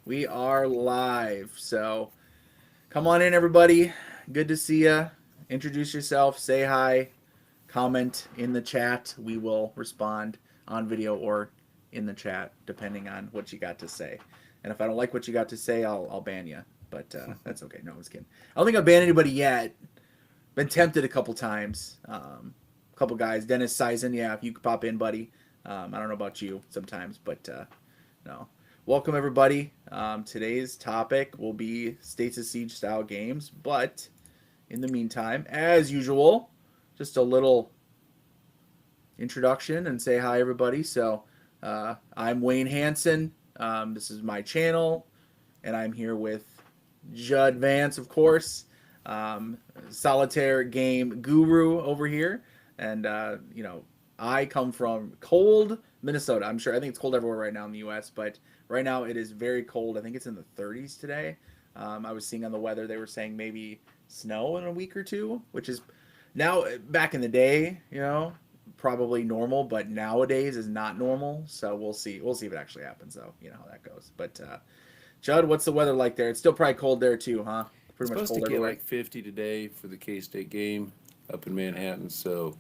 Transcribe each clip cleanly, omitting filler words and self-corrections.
We are live. So come on in, everybody. Good to see you. Introduce yourself, say hi, comment in the chat. We will respond on video or in the chat, depending on what you got to say. And if I don't like what you got to say, I'll ban you. But that's okay. No, I was kidding. I don't think I've banned anybody yet. Been tempted a couple times. A couple guys. Dennis Sizen, yeah, if you could pop in, buddy. I don't know about you sometimes, but no. Welcome, everybody. Today's topic will be States of Siege style games, but in the meantime, as usual, just a little introduction and say hi, everybody. So, I'm Wayne Hansen. This is my channel, and I'm here with Judd Vance, of course, solitaire game guru over here. And, I come from cold Minnesota. I think it's cold everywhere right now in the U.S., but right now it is very cold. I think it's in the 30s today. I was seeing on the weather, they were saying maybe snow in a week or two, which is now, back in the day, probably normal, but nowadays is not normal. So we'll see. We'll see if it actually happens, though. You know how that goes. But Judd, what's the weather like there? It's still probably cold there too, huh? It's Pretty much supposed to cold get everywhere. like 50 today for the K-State game up in Manhattan. So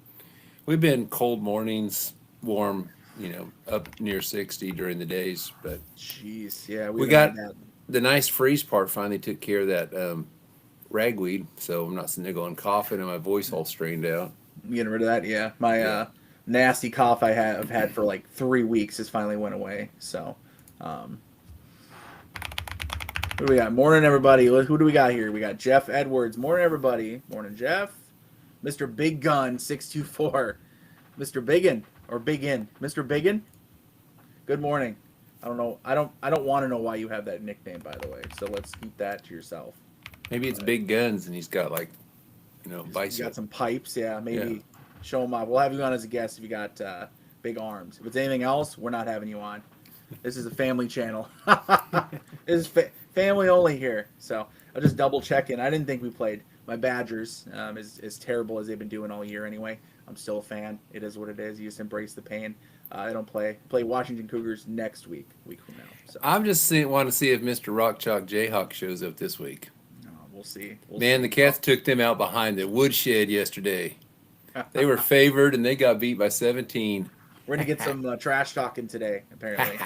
we've been cold mornings, warm, up near 60 during the days. But Jeez, yeah, we we haven't had got that. the nice freeze part finally took care of that ragweed. So I'm not sitting there going coughing and my voice all strained out. I'm getting rid of that. Yeah, my Yeah. nasty cough I've had for like 3 weeks just finally went away. So, um, who do we got? Morning, everybody. Who do we got here? We got Jeff Edwards. Morning, everybody. Morning, Jeff. Mr. Big Gun 624. Mr. Biggin or Biggin. Mr. Biggin. Good morning. I don't know. I don't want to know why you have that nickname, by the way. So let's keep that to yourself. Maybe it's But big guns and he's got like, you got bicep. some pipes, yeah. Yeah. Maybe show them off. We'll have you on as a guest if you got big arms. If it's anything else, we're not having you on. This is a family channel. This is family only here. So I'll just double check in. I didn't think we played. My Badgers, as terrible as they've been doing all year anyway. I'm still a fan. It is what it is. You just embrace the pain. I don't play Washington Cougars next week from now. So I'm just want to see if Mr. Rock Chalk Jayhawk shows up this week. we'll see. We'll Man, see. the Cats took them out behind the woodshed yesterday. They were favored and they got beat by 17. We're gonna get some trash talking today, apparently.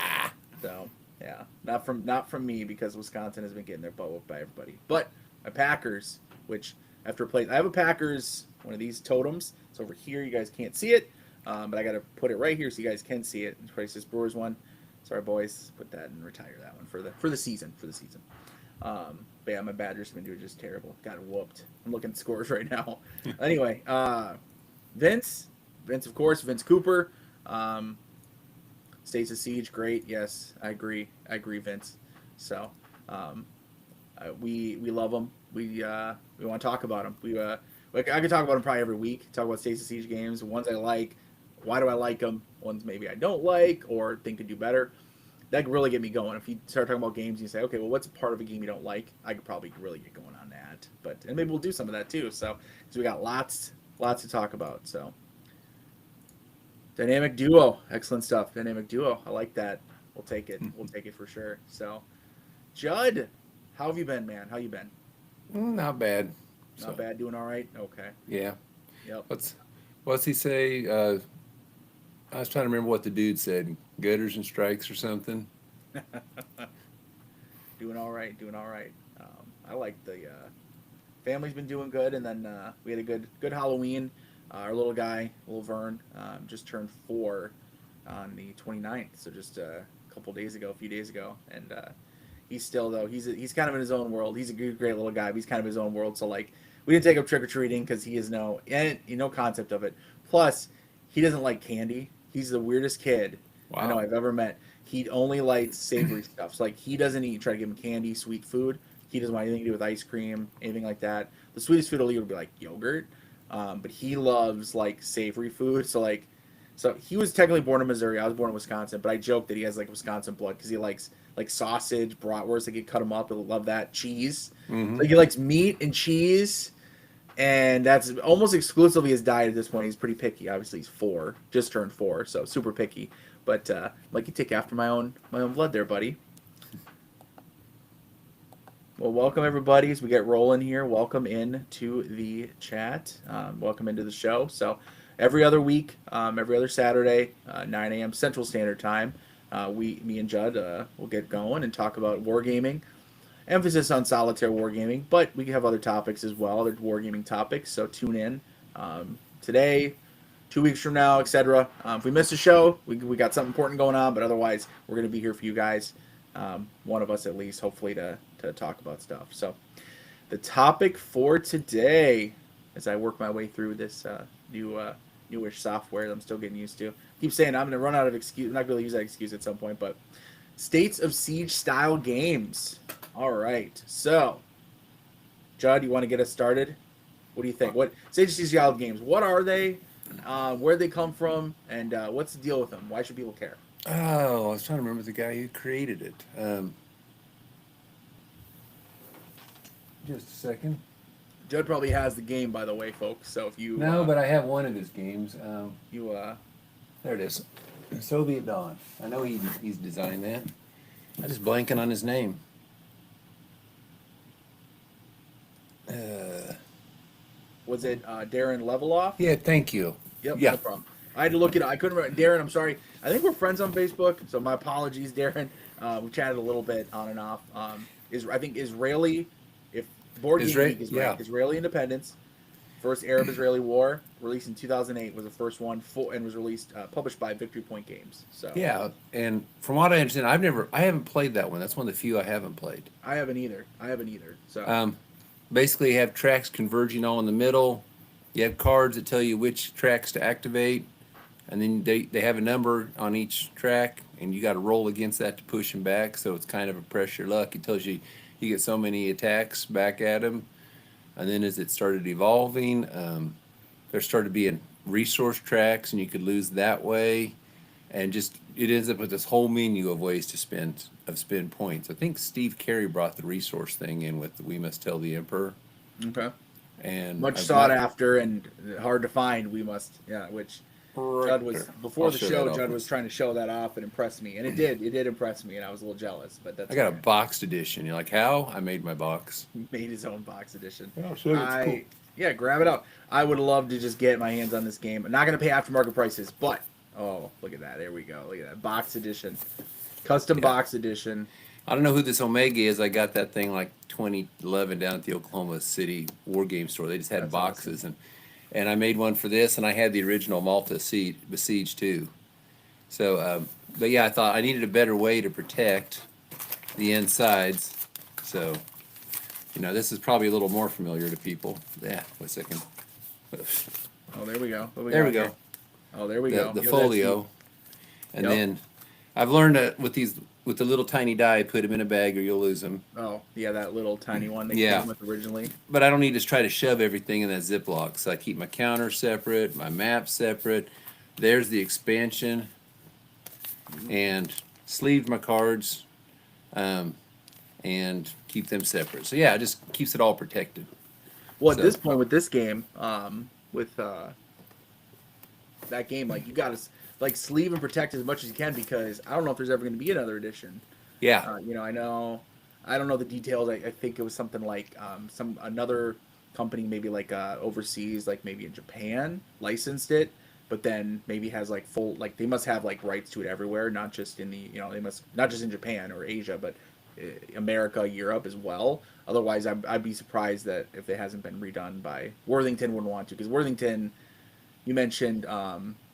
So yeah, not from me because Wisconsin has been getting their butt whooped by everybody. But my Packers, which after play, I have a Packers one of these totems. It's over here. You guys can't see it, but I got to put it right here so you guys can see it. It's this Brewers one. Sorry, boys. Put that and retire that one for the season. But yeah, my Badgers have been doing just terrible. Got whooped. I'm looking at scores right now. Anyway, Vince, of course, Vince Cooper. States of Siege, great. Yes, I agree, Vince. So, we love them. We want to talk about them. I could talk about them probably every week. Talk about States of Siege games, ones I like. Why do I like them? Ones maybe I don't like or think could do better. That could really get me going. If you start talking about games and you say, okay, well, what's a part of a game you don't like? I could probably really get going on that. And maybe we'll do some of that too. So we got lots to talk about. So. Dynamic duo, excellent stuff. Dynamic duo, I like that. We'll take it. We'll take it for sure. So, Judd, how have you been, man? How you been? Not bad. Not bad. Doing all right. Okay. Yeah. Yep. What's he say? I was trying to remember what the dude said. Gutters and strikes or something. Doing all right. Doing all right. I like the family's been doing good, and then we had a good Halloween. Our little guy, little Vern, just turned 4 on the 29th, so just a few days ago, and he's still though he's kind of in his own world. He's a great little guy, but he's kind of in his own world. So like we didn't take him trick or treating because he has no concept of it. Plus, he doesn't like candy. He's the weirdest kid I know Wow. I've ever met. He only likes savory stuff. So like he doesn't eat. Try to give him candy, sweet food. He doesn't want anything to do with ice cream, anything like that. The sweetest food he'll eat would be like yogurt. But he loves like savory food. So he was technically born in Missouri. I was born in Wisconsin, but I joke that he has like Wisconsin blood because he likes like sausage, bratwurst. Like he cut him up. He'll love that cheese. Hmm. Like he likes meat and cheese, and that's almost exclusively his diet at this point. He's pretty picky. Obviously, he's 4, just turned 4, so super picky. But like you take after my own blood there, buddy. Well, welcome everybody as we get rolling here. Welcome in to the chat. Welcome into the show. So, every other week, every other Saturday, 9 a.m. Central Standard Time, me and Judd, will get going and talk about wargaming. Emphasis on solitaire wargaming, but we have other topics as well, other wargaming topics. So tune in today, 2 weeks from now, etc. If we miss a show, we got something important going on, but otherwise, we're going to be here for you guys. One of us at least, hopefully, to talk about stuff. So, the topic for today, as I work my way through this newish software that I'm still getting used to, keep saying I'm going to run out of excuse. I'm not going to use that excuse at some point, but States of Siege style games. All right, so Judd, you want to get us started? What do you think? What States of Siege style games? What are they? Where they come from? And what's the deal with them? Why should people care? Oh, I was trying to remember the guy who created it. Just a second. Judd probably has the game, by the way, folks. So if you No, but I have one of his games. there There it is. Soviet Dawn. I know he's designed that. I'm just blanking on his name. was it Darren Leveloff? Yeah, thank you. Yep, Yeah. no problem. I had to look it up. I couldn't remember. Darren, I'm sorry. I think we're friends on Facebook, so my apologies, Darren. We chatted a little bit on and off. I think Israeli, if board game Isra- geek is yeah. right, Israeli independence, first Arab-Israeli war, released in 2008, was the first one, and was released, published by Victory Point Games. So Yeah, and from what I understand, I haven't played that one. That's one of the few I haven't played. I haven't either. So Basically, you have tracks converging all in the middle. You have cards that tell you which tracks to activate, and then they have a number on each track, and you got to roll against that to push them back. So it's kind of a press your luck. It tells you you get so many attacks back at them, and then as it started evolving, there started being resource tracks, and you could lose that way, and just it ends up with this whole menu of ways to spend points. I think Steve Carey brought the resource thing in with the We Must Tell the Emperor. okay. And Much sought after and hard to find. Which Judd was before I'll the show show. that off. Judd was trying to show that off and impress me, and it did. It did impress me, and I was a little jealous. But that's I got a okay. boxed edition. You're like, how? I made my box. He made his own box edition. Yeah, I'll show you. It's cool. Yeah, grab it up. I would love to just get my hands on this game. I'm not going to pay aftermarket prices, but oh, look at that. There we go. Look at that box edition, custom box edition. I don't know who this Omega is. I got that thing like 2011 down at the Oklahoma City Wargame store. They just had That's boxes, and I made one for this, and I had the original Malta Besiege too. So, but yeah, I thought I needed a better way to protect the insides. So, this is probably a little more familiar to people. Yeah, wait a second. Oh, there we go. There we go. Oh, there we go. The Yeah, folio, and Yep. then I've learned that with the little tiny die, put them in a bag or you'll lose them. Oh, yeah, that little tiny one they Yeah. came with originally. But I don't need to try to shove everything in that Ziploc. So I keep my counter separate, my map separate. There's the expansion, and sleeved my cards, and keep them separate. So yeah, it just keeps it all protected. Well, at So- this point with this game, with that game, like you got to like sleeve and protect as much as you can because I don't know if there's ever going to be another edition. Yeah, I don't know the details. I think it was something like another company, maybe like overseas, like maybe in Japan, licensed it, but then maybe has like full like they must have like rights to it everywhere, not just in they must not just in Japan or Asia, but America, Europe as well. Otherwise, I'd be surprised that if it hasn't been redone by Worthington wouldn't want to because Worthington. You mentioned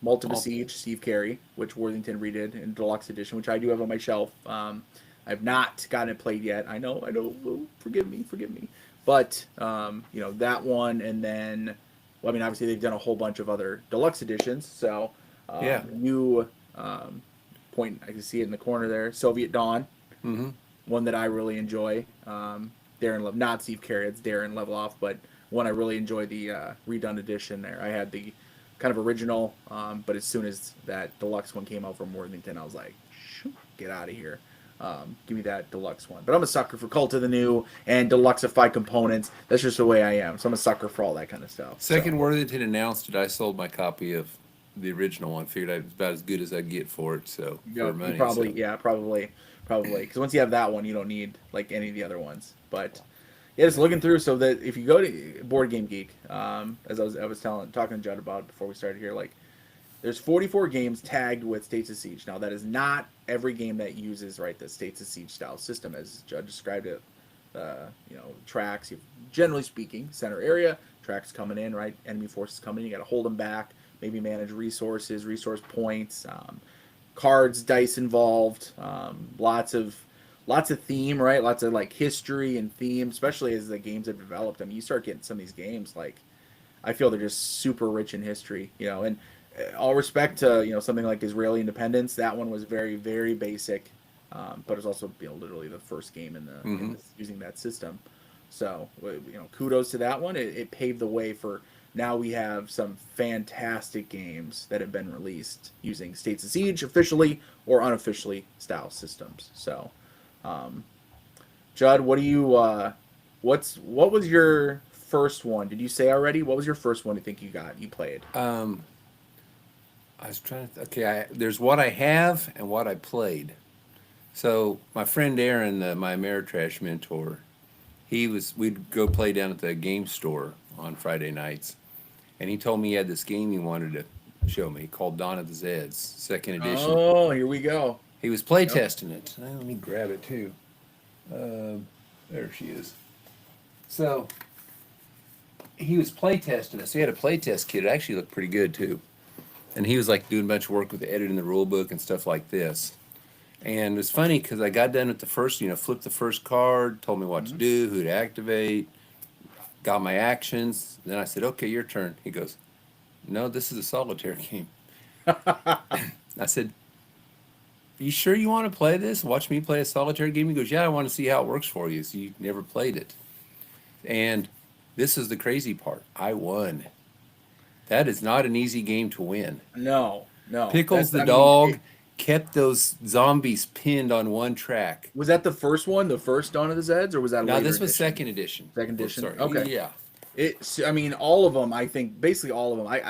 Malta Besiege, Steve Carey, which Worthington redid in deluxe edition, which I do have on my shelf. I've not gotten it played yet. I know. Oh, forgive me. But that one, and then, well, I mean, obviously they've done a whole bunch of other deluxe editions. So, Yeah. new point I can see it in the corner there. Soviet Dawn, one that I really enjoy. Darren not Steve Carey, it's Darren Leveloff, but one I really enjoy the redone edition there. I had the kind of original, but as soon as that deluxe one came out from Worthington, I was like, shoot, get out of here. Give me that deluxe one. But I'm a sucker for Cult of the New and deluxify components. That's just the way I am. So I'm a sucker for all that kind of stuff. Second Worthington announced it, I sold my copy of the original one. Figured it was about as good as I'd get for it. So for You money, probably, so yeah, probably, because once you have that one, you don't need like any of the other ones. But yeah, just looking through, so that if you go to Board Game Geek, as I was talking to Judd about before we started here, like there's 44 games tagged with States of Siege. Now that is not every game that uses right the States of Siege style system as Judd described it. Tracks. Generally speaking, center area tracks coming in, right? Enemy forces coming in. You got to hold them back. Maybe manage resources, resource points, cards, dice involved. Lots of theme, right? Lots of like history and theme, especially as the games have developed. I mean, you start getting some of these games like I feel they're just super rich in history, and all respect to something like Israeli independence. That one was very very basic, but it's also literally the first game in using that system. So kudos to that one. It paved the way for now we have some fantastic games that have been released using States of Siege officially or unofficially style systems. So, um, Judd, what do you what was your first one? Did you say already? What was your first one you think you played? I was trying to. Okay, there's what I have and what I played. So my friend Aaron, my Ameritrash mentor, we'd go play down at the game store on Friday nights, and he told me he had this game he wanted to show me called Dawn of the Zeds, second edition. Oh, here we go. He was play Yep. testing it. Let me grab it too. There she is. So he was play testing it. So he had a play test kit. It actually looked pretty good too. And he was like doing a bunch of work with editing the rule book and stuff like this. And it was funny because I got done with the first, flipped the first card, told me what to do, who to activate, got my actions. Then I said, okay, your turn. He goes, no, this is a solitaire game. I said, you sure you want to play this? Watch me play a solitaire game? He goes, yeah, I want to see how it works for you. So you never played it. And this is the crazy part. I won. That is not an easy game to win. No, no. Pickles the I mean, dog kept those zombies pinned on one track. was that the first one, the first Dawn of the Zeds, or was that a Now later this was edition? second edition. Second edition. Sorry. Okay. Yeah. I mean, all of them. I think basically all of them. I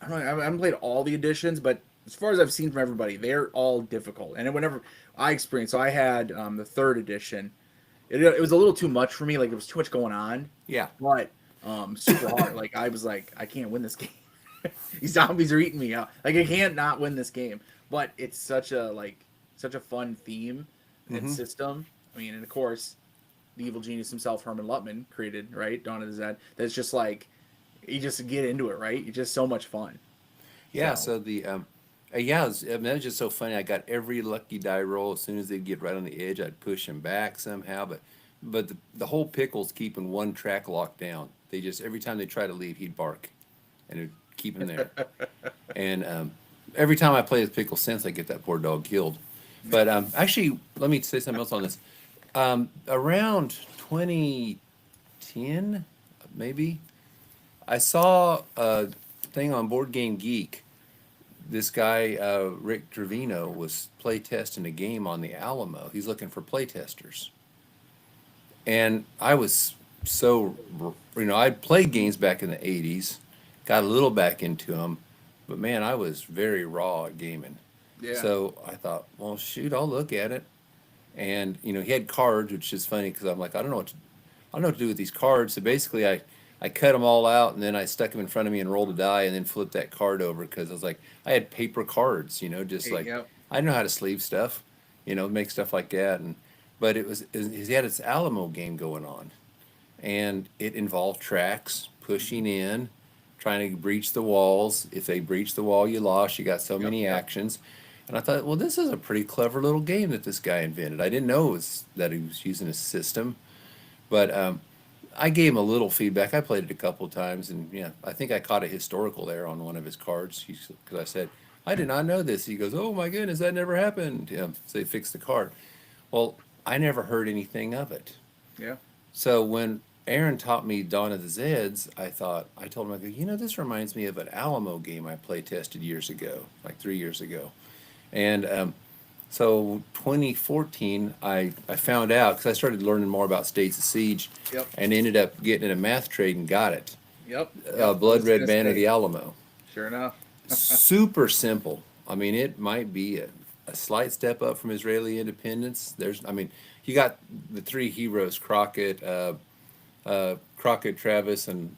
haven't played all the editions, but as far as I've seen from everybody, they're all difficult. And whenever I experienced, so I had the third edition. It was a little too much for me. Like it was too much going on. Yeah. But super hard. Like I was like, I can't win this game. These zombies are eating me out. Like I can't not win this game. But it's such a fun theme and system. I mean, and of course, the evil genius himself, Herman Luttman, created right Dawn of the Zed. That's just like you just get into it, right? It's just so much fun. Yeah. So So the yeah, I mean, that was just so funny. I got every lucky die roll. As soon as they'd get right on the edge, I'd push him back somehow. But the whole pickle's keeping one track locked down. They just every time they try to leave, he'd bark, and it'd keep him there. And every time I play with pickle, since I get that poor dog killed. But actually, let me say something else on this. Around 2010, maybe, I saw a thing on Board Game Geek. This guy, Rick Trevino, was play testing a game on the Alamo. He's looking for play testers. And I was so, I'd played games back in the 80s, got a little back into them, but man, I was very raw at gaming. yeah. So I thought, well, shoot, I'll look at it. And, he had cards, which is funny because I'm like, I don't know what to do with these cards. So basically, I cut them all out and then I stuck them in front of me and rolled a die and then flipped that card over because I was like, I had paper cards, just like Yep. I know how to sleeve stuff, make stuff like that. But he had this Alamo game going on, and it involved tracks pushing in, trying to breach the walls. If they breach the wall, you lost. You got so many Yep. actions. And I thought, well, this is a pretty clever little game that this guy invented. I didn't know that he was using a system, but I gave him a little feedback. I played it a couple of times, and yeah, I think I caught a historical there on one of his cards because I said, I did not know this. He goes, oh my goodness, that never happened. Yeah, so they fixed the card. Well, I never heard anything of it. Yeah. So when Aaron taught me Dawn of the Zeds, I told him, I go, this reminds me of an Alamo game I play tested years ago, like 3 years ago. And so 2014, I found out because I started learning more about States of Siege, Yep. and ended up getting in a math trade and got it. Yep. I Blood was Red gonna Band of say, the Alamo. Sure enough. super simple. I mean, it might be a slight step up from Israeli independence. I mean, you got the three heroes: Crockett, Travis, and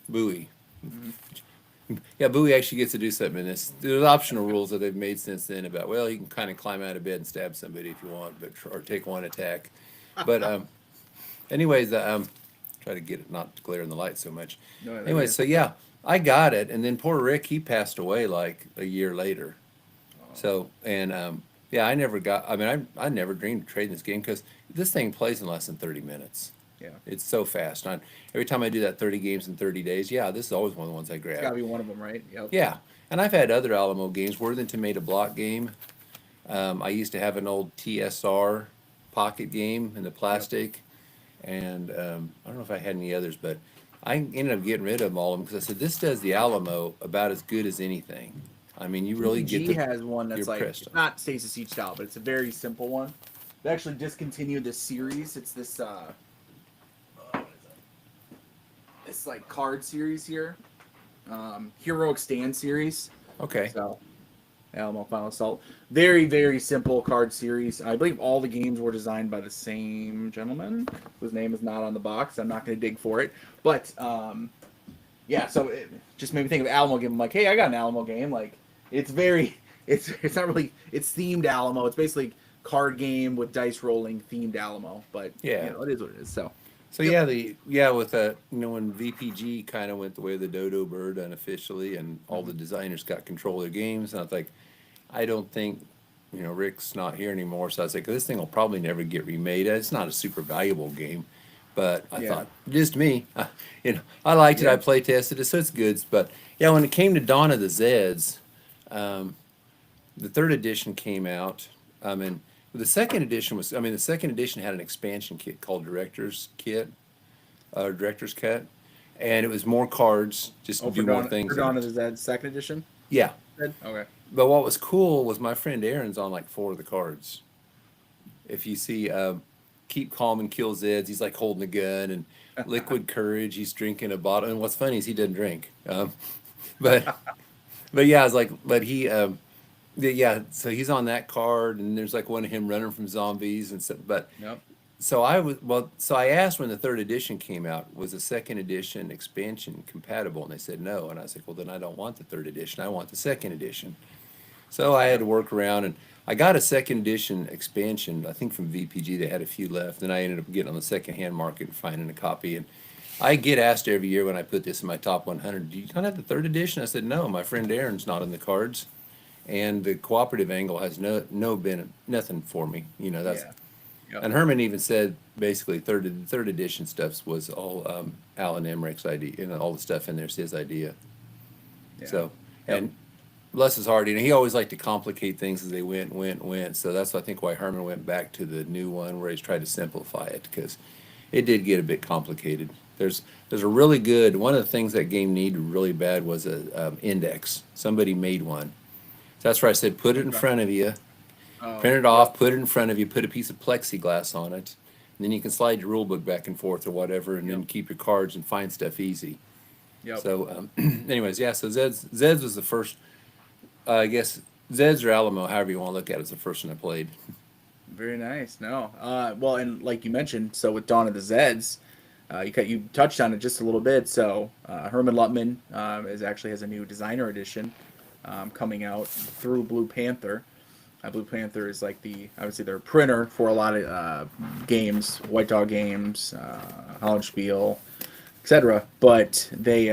Bowie. Mhm. Yeah, Bowie actually gets to do something in this. There's optional rules that they've made since then about, well, you can kind of climb out of bed and stab somebody if you want, but or take one attack. But anyways, try to get it not to glare in the light so much. No, Anyway, yeah. so yeah, I got it, and then poor Rick, he passed away like a year later. So and yeah, I never got. I mean, I never dreamed of trading this game because this thing plays in less than 30 minutes. Yeah. It's so fast. Every time I do that 30 games in 30 days, yeah, this is always one of the ones I It's got grab. to be one of them, right? Yep. Yeah, and I've had other Alamo games. Worthington made a block game. I used to have an old TSR pocket game in the Yep. plastic, and I don't know if I had any others, but I ended up getting rid of them all because I said this does the Alamo about as good as anything. I mean, you really get PPG the has one your that's like presto. it's not Stasis Siege style, but it's a very simple one. They actually discontinued this series. It's this what is it? This like card series here, Heroic Stand series. Okay, So Alamo Final Assault, very very simple card series. I believe all the games were designed by the same gentleman whose name is not on the box. I'm not going to dig for it, but yeah. So it just made me think of Alamo game. I'm like, hey, I got an Alamo game. Like it's very it's not really it's themed Alamo. It's basically card game with dice rolling themed Alamo, but yeah. it is what it is. So So yep. yeah, with when VPG kind of went the way of the dodo bird unofficially, and all the Mhm. designers got control of their games, and I was like, I don't think Rick's not here anymore, so I was like, this thing will probably never get remade. It's not a super valuable game, but I Yeah. thought just me, I liked it. I Yeah. play tested it, so it's good. But yeah, when it came to Dawn of the Zeds, um, the third edition came out. And the second edition the second edition had an expansion kit called Director's Cut, and it was more cards, just to Oh, do more For things in Dawn of it. the Zed second edition. Yeah, Zed? Okay. but what was cool was my friend Aaron's on like four of the cards. If you see, Keep Calm and Kill Zeds, he's like holding a gun, and Liquid Courage, he's drinking a bottle. And what's funny is he doesn't drink. But but yeah, it's like, but he yeah, so he's on that card, and there's like one of him running from zombies and stuff. But Yep. so I asked when the third edition came out, was the second edition expansion compatible? And they said no. And I was like, well, then I don't want the third edition. I want the second edition. So I had Yep. to work around, and I got a second edition expansion, I think from VPG. They had a few left, and I ended up getting on the second hand market and finding a copy. And I get asked every year when I put this in my top 100, do you not have the third edition? I said, no, my friend Aaron's not in the cards, and the cooperative angle has no been nothing for me. That's Yeah. Yep. and Herman even said basically third edition stuff was all Alan Emmerich's idea, all the stuff in there's his idea. Yeah. So Yep. and bless his heart, he always liked to complicate things as they went. So that's I think why Herman went back to the new one where he's tried to simplify it because it did get a bit complicated. There's a really good one of the things that game needed really bad was a index. Somebody made one. So that's where I said put it in Okay. front of you, Oh. print it off, put it in front of you, put a piece of plexiglass on it, and then you can slide your rule book back and forth or whatever, and then Yep. keep your cards and find stuff easy. Yep. So, anyways, yeah. So Zed's was the first. I guess Zed's or Alamo, however you want to look at it, is the first one I played. Very nice. No. Well, and like you mentioned, so with Dawn of the Zeds, you touched on it just a little bit. So Herman Lutman has a new designer edition coming out through Blue Panther. Blue Panther is like obviously they're a printer for a lot of games, White Dog Games, Hollenspiel, etc. But they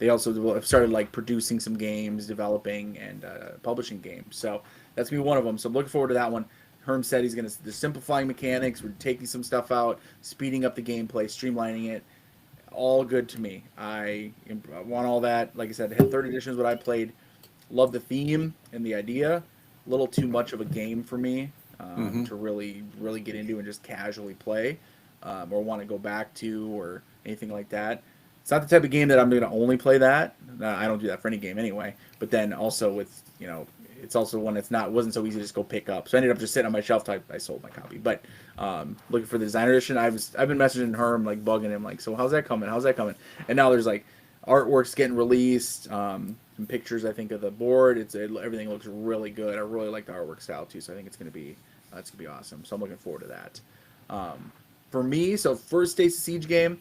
also have started like producing some games, developing and publishing games. So that's gonna be one of them. So I'm looking forward to that one. Herm said he's gonna the simplifying mechanics, we're taking some stuff out, speeding up the gameplay, streamlining it. All good to me. I want all that. Like I said, third edition is what I played. Love the theme and the idea. A little too much of a game for me Mm-hmm. to really get into and just casually play or want to go back to or anything like that. It's not the type of game that I'm going to only play that. I don't do that for any game anyway. But then also with it's also one that's wasn't so easy to just go pick up. So I ended up just sitting on my shelf till I sold my copy. But looking for the designer edition, I've been messaging Herm like bugging him like, so how's that coming? How's that coming? And now there's like artwork's getting released. Some pictures I think of the board. Everything looks really good. I really like the artwork style too, so I think it's gonna be awesome. So I'm looking forward to that. For me, so first States of Siege game,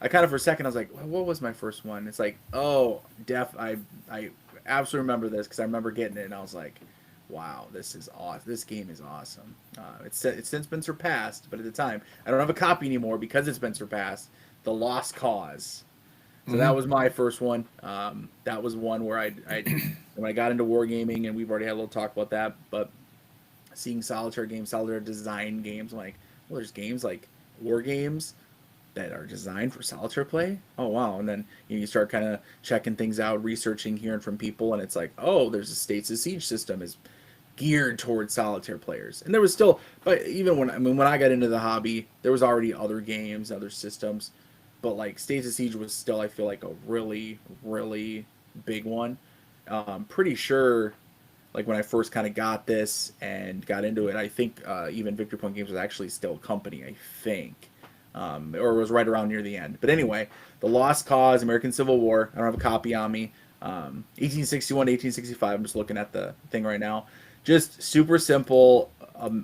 I kind of for a second I was like, well, what was my first one? It's like, oh, I absolutely remember this because I remember getting it and I was like, wow, this is awesome. This game is awesome. It's since been surpassed, but at the time I don't have a copy anymore because it's been surpassed. The Lost Cause. So that was my first one. That was one where when I got into wargaming, and we've already had a little talk about that, but seeing solitaire games, solitaire design games, I'm like, well, there's games like war games that are designed for solitaire play. Oh wow! And then you start kind of checking things out, researching, hearing from people, and it's like, oh, there's a States of Siege system is geared towards solitaire players. And there was still, but even when I got into the hobby, there was already other games, other systems, but like States of Siege was still, I feel like, a really, really big one. Pretty sure, like when I first kind of got this and got into it, I think even Victory Point Games was actually still a company, I think, or it was right around near the end. But anyway, The Lost Cause, American Civil War. I don't have a copy on me. 1861 to 1865. I'm just looking at the thing right now. Just super simple,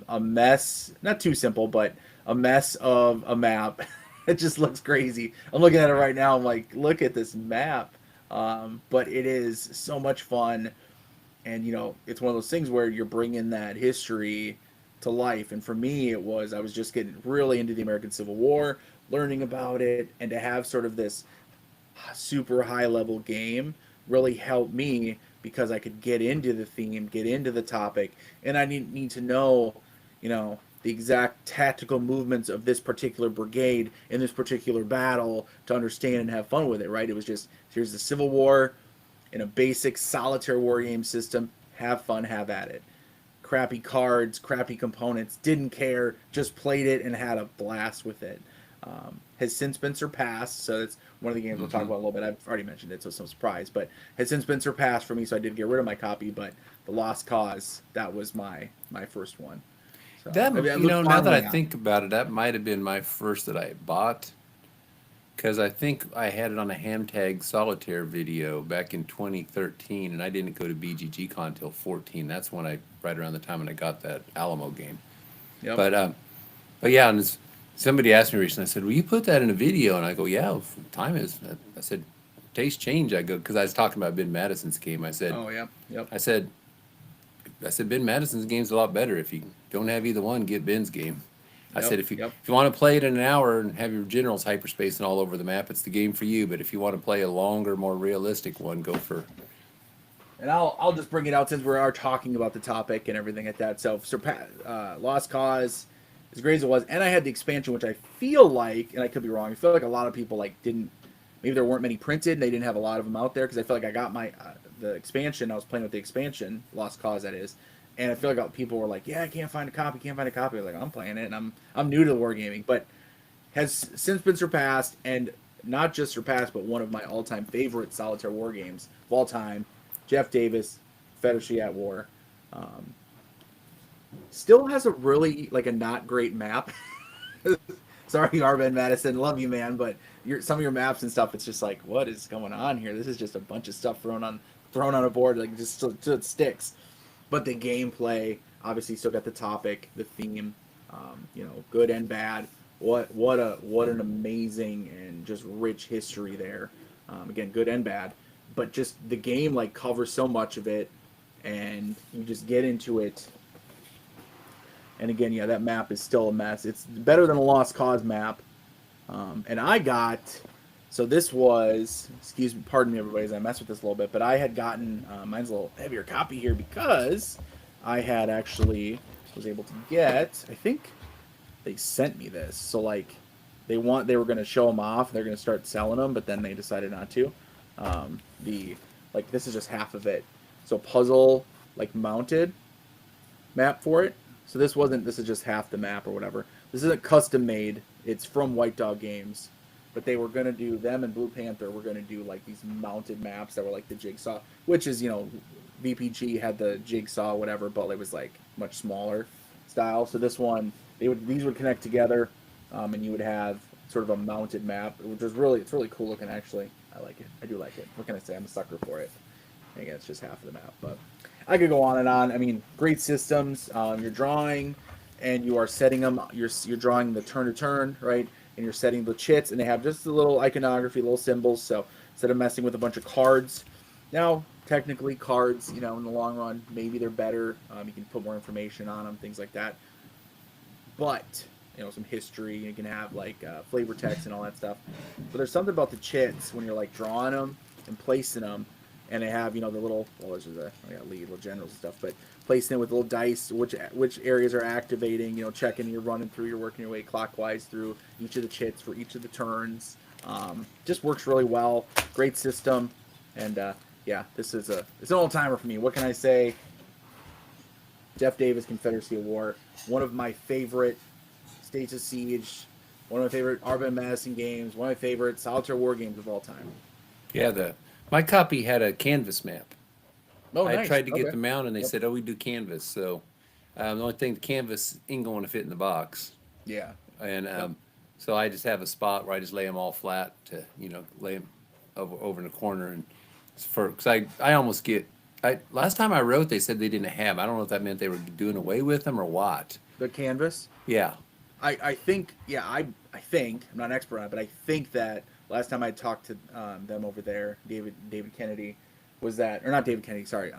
a mess, not too simple, but a mess of a map. It just looks crazy. I'm looking at it right now. I'm like, look at this map. But it is so much fun. And, it's one of those things where you're bringing that history to life. And for me, I was just getting really into the American Civil War, learning about it, and to have sort of this super high level game really helped me because I could get into the theme, get into the topic, and I need to know, the exact tactical movements of this particular brigade in this particular battle to understand and have fun with it, right? It was just, here's the Civil War in a basic solitaire war game system. Have fun, have at it. Crappy cards, crappy components, didn't care, just played it and had a blast with it. Has since been surpassed, so it's one of the games we'll talk about a little bit. I've already mentioned it, so it's no surprise, but has since been surpassed for me, so I did get rid of my copy, but The Lost Cause, that was my first one. So, That I you look know, now that I fondly on think about it, that might have been my first that I bought because I think I had it on a ham tag solitaire video back in 2013, and I didn't go to BGG Con until 14. That's when right around the time when I got that Alamo game. it. Yep. But yeah, and somebody asked me recently. I said, "Will you put that in a video?" And I go, "Yeah, time is." I said, "Taste change." I go because I was talking about Ben Madison's game. I said, Oh, yeah. Yep. I said, Ben Madison's game's a lot better. If you don't have either one, get Ben's game. I said, Yep. if you Yep. if you want to play it in an hour and have your generals hyperspacing all over the map, it's the game for you. But if you want to play a longer, more realistic one, go for. And I'll just bring it out since we are talking about the topic and everything like that. So, Lost Cause, as great as it was, and I had the expansion, which I feel like, and I could be wrong, I feel like a lot of people didn't. Maybe there weren't many printed, and they didn't have a lot of them out there because I feel like I got my the expansion. I was playing with the expansion, Lost Cause, that is, and I feel like people were like, "Yeah, I can't find a copy, can't find a copy." I was like, I'm playing it, and I'm new to the wargaming, but has since been surpassed, and not just surpassed, but one of my all-time favorite solitaire war games of all time. Jeff Davis, Federcy at War. Um, Still has a really a not great map. Sorry, Arben Madison, love you, man, but some of your maps and stuff, it's just like, what is going on here? This is just a bunch of stuff thrown on a board, just so it sticks. But the gameplay, obviously, still got the topic, the theme, good and bad. What an amazing and just rich history there. Again, good and bad, but just the game covers so much of it, and you just get into it. And again, yeah, that map is still a mess. It's better than a Lost Cause map. And I got, so this was, pardon me, everybody, as I mess with this a little bit, but I had gotten, mine's a little heavier copy here because I had actually was able to get, I think they sent me this. So they were going to show them off. They're going to start selling them, but then they decided not to. This is just half of it. So puzzle, mounted map for it. So this is just half the map or whatever. This isn't custom made. It's from White Dog Games. But they were going to do, them and Blue Panther were going to do these mounted maps that were the Jigsaw, which is, VPG had the Jigsaw, whatever, but it was much smaller style. So this one, these would connect together, and you would have sort of a mounted map, which is it's really cool looking actually. I like it. I do like it. What can I say? I'm a sucker for it. And again, it's just half of the map, but I could go on and on. I mean, great systems. You're drawing, and you are setting them. You're drawing the turn to turn, right? And you're setting the chits, and they have just a little iconography, little symbols. So instead of messing with a bunch of cards, now technically cards, you know, in the long run, maybe they're better. You can put more information on them, things like that. But you know, some history. You can have like flavor text and all that stuff. But there's something about the chits when you're like drawing them and placing them, and they have, you know, the little, well, this is I got lead, little generals and stuff, but placing it with little dice, which areas are activating. You know, checking, you're running through, you're working your way clockwise through each of the chits for each of the turns. Just works really well. Great system, and yeah, it's an old timer for me. What can I say? Jeff Davis, Confederacy of War, one of my favorite States of Siege, one of my favorite Arbor Madison games, one of my favorite solitaire war games of all time. Yeah, my copy had a canvas map. Oh, I nice. tried to get Okay. them out, and they Yep. said, "Oh, we do canvas." So the only thing, the canvas ain't going to fit in the box, Yeah. and Yep. so I just have a spot where I just lay them all flat to, you know, lay them over in the corner, and because I almost get. Last time I wrote, they said they didn't have. I don't know if that meant they were doing away with them or what. The canvas. Yeah, I think, yeah, I think, I'm not an expert on it, but I think that last time I talked to them over there, David Kennedy, was that, or not David Kennedy, sorry,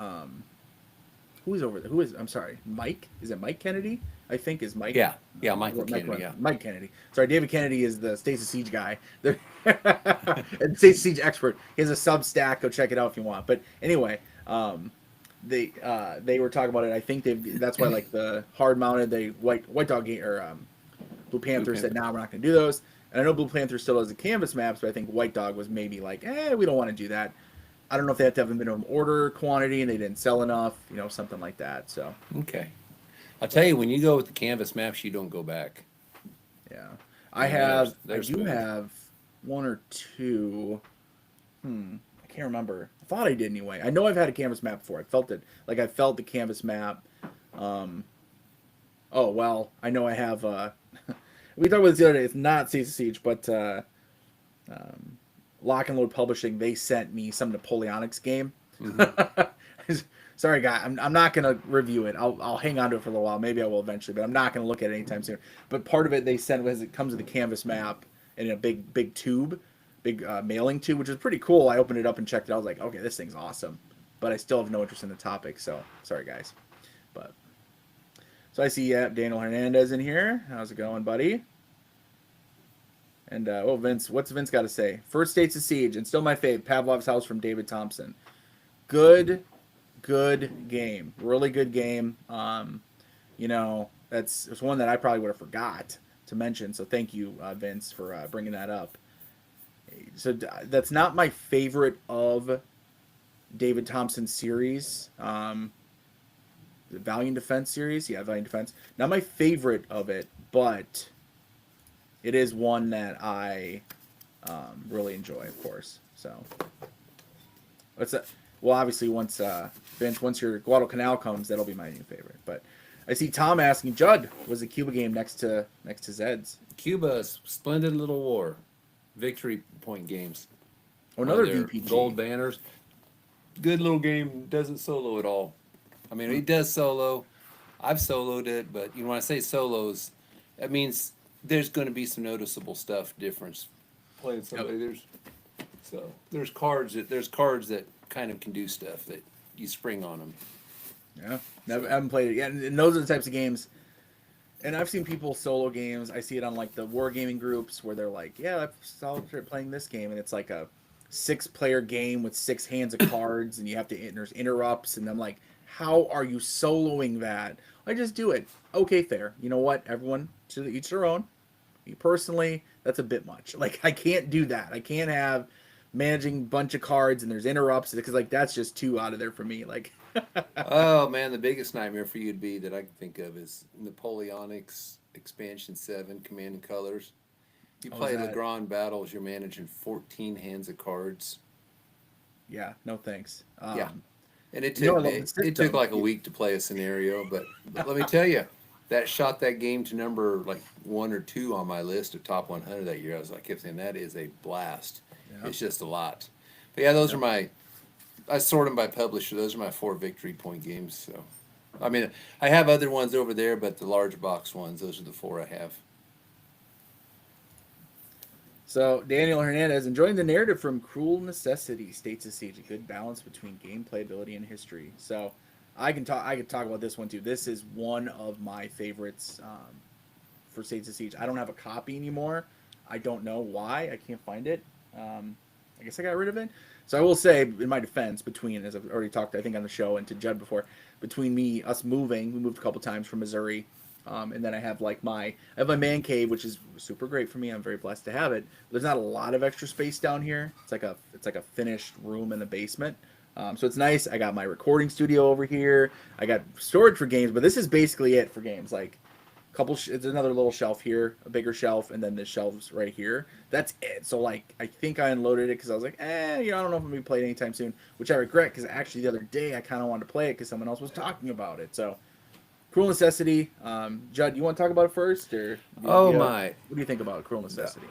who is over there? Who is, I'm sorry, Mike? Is it Mike Kennedy? I think is Mike. yeah, Michael Mike, Kennedy. Yeah, Mike Kennedy. Sorry, David Kennedy is the States of Siege guy. And States of Siege expert. He has a Substack. Go check it out if you want. But anyway, they were talking about it. I think that's why like the hard mounted, they White Dog or Blue Panther said, "Nah, we're not going to do those." And I know Blue Panther still does the canvas maps, but I think White Dog was maybe like, we don't want to do that. I don't know if they have to have a minimum order quantity and they didn't sell enough, you know, something like that. So okay. I'll tell you, when you go with the canvas maps, you don't go back. yeah, Man, I they're do smooth. have one or two. I can't remember. I thought I did anyway. I know I've had a canvas map before. I felt it. Like I felt the canvas map. Oh well, I know I have. We talked about this the other day. It's not Siege of Siege, but Lock and Load Publishing. They sent me some Napoleonics game. Sorry, guy. I'm not gonna review it. I'll hang on to it for a little while. Maybe I will eventually, but I'm not gonna look at it anytime soon. But part of it they sent was it comes with a canvas map in a big tube, big mailing tube, which is pretty cool. I opened it up and checked it. I was like, okay, this thing's awesome. But I still have no interest in the topic, so sorry, guys. But so I see Daniel Hernandez in here. How's it going, buddy? And Vince, what's Vince got to say? First States of Siege, and still my fave, Pavlov's House from David Thompson. Good game, really good game. You know, it's one that I probably would have forgot to mention. So thank you, Vince, for bringing that up. So that's not my favorite of David Thompson's series. The Valiant Defense series, yeah, Valiant Defense. Not my favorite of it, but it is one that I really enjoy, of course. So, what's that? Well, obviously, once Vince, once your Guadalcanal comes, that'll be my new favorite. But I see Tom asking, Judd, was the Cuba game next to Zed's? Cuba, splendid little war, victory point games. Oh, another Their VPG. gold banners. Good little game. Doesn't solo at all. I mean, he does solo. I've soloed it, but you know, when I say solos, that means there's going to be some noticeable stuff difference playing somebody. There's cards that kind of can do stuff that you spring on them. Yeah, never haven't played it yet. And those are the types of games. And I've seen people solo games. I see it on like the wargaming groups where they're like, "Yeah, I've started playing this game," and it's like a 6-player game with 6 hands of cards, and you have to there's interrupts, and I'm like, "How are you soloing that?" I just do it. Okay, fair. You know what? Everyone to each their own. Me personally, that's a bit much. Like I can't do that. I can't have managing a bunch of cards and there's interrupts because like that's just too out of there for me. Like. Oh man, the biggest nightmare for you to be that I can think of is Napoleonics Expansion 7 Command and Colors. You play the Grand Battles, you're managing 14 hands of cards. Yeah, no thanks. Yeah. And it took like a week to play a scenario, but let me tell you, that shot that game to number like 1 or 2 on my list of top 100 that year. I kept saying that is a blast. Yeah. It's just a lot. But yeah, those are I sort them by publisher. Those are my 4 Victory Point games. So, I mean, I have other ones over there, but the large box ones, those are the 4 I have. So Daniel Hernandez, enjoying the narrative from Cruel Necessity, States of Siege, a good balance between game playability and history. So I can talk. I could talk about this one too. This is one of my favorites for States of Siege. I don't have a copy anymore. I don't know why. I can't find it. I guess I got rid of it. So I will say, in my defense, between, as I've already talked, I think on the show and to Judd before, between us moving, we moved a couple times from Missouri. And then I have I have my man cave, which is super great for me. I'm very blessed to have it. There's not a lot of extra space down here. It's like a finished room in the basement. So it's nice. I got my recording studio over here. I got storage for games, but this is basically it for games. Like it's another little shelf here, a bigger shelf, and then the shelves right here. That's it. So like I think I unloaded it because I was like, I don't know if I'm gonna be playing anytime soon, which I regret because actually the other day I kind of wanted to play it because someone else was talking about it. So. Cruel Necessity. Judd, you want to talk about it first, or Oh my! What do you think about Cruel Necessity?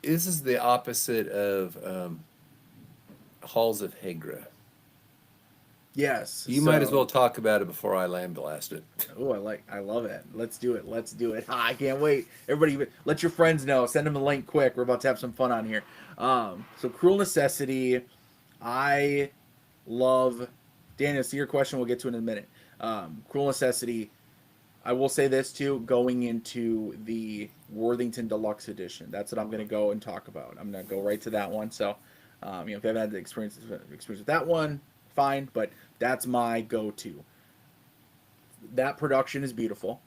This is the opposite of Halls of Hagra. Yes. You might as well talk about it before I blast it. Oh, I love it. Let's do it. Let's do it. I can't wait. Everybody, let your friends know. Send them the link quick. We're about to have some fun on here. So Cruel Necessity, I love. Daniel, see your question. We'll get to it in a minute. Cruel Necessity, I will say this too, going into the Worthington Deluxe Edition. That's what I'm going to go and talk about. I'm going to go right to that one. So, if you haven't had the experience with that one, fine, but that's my go-to. That production is beautiful.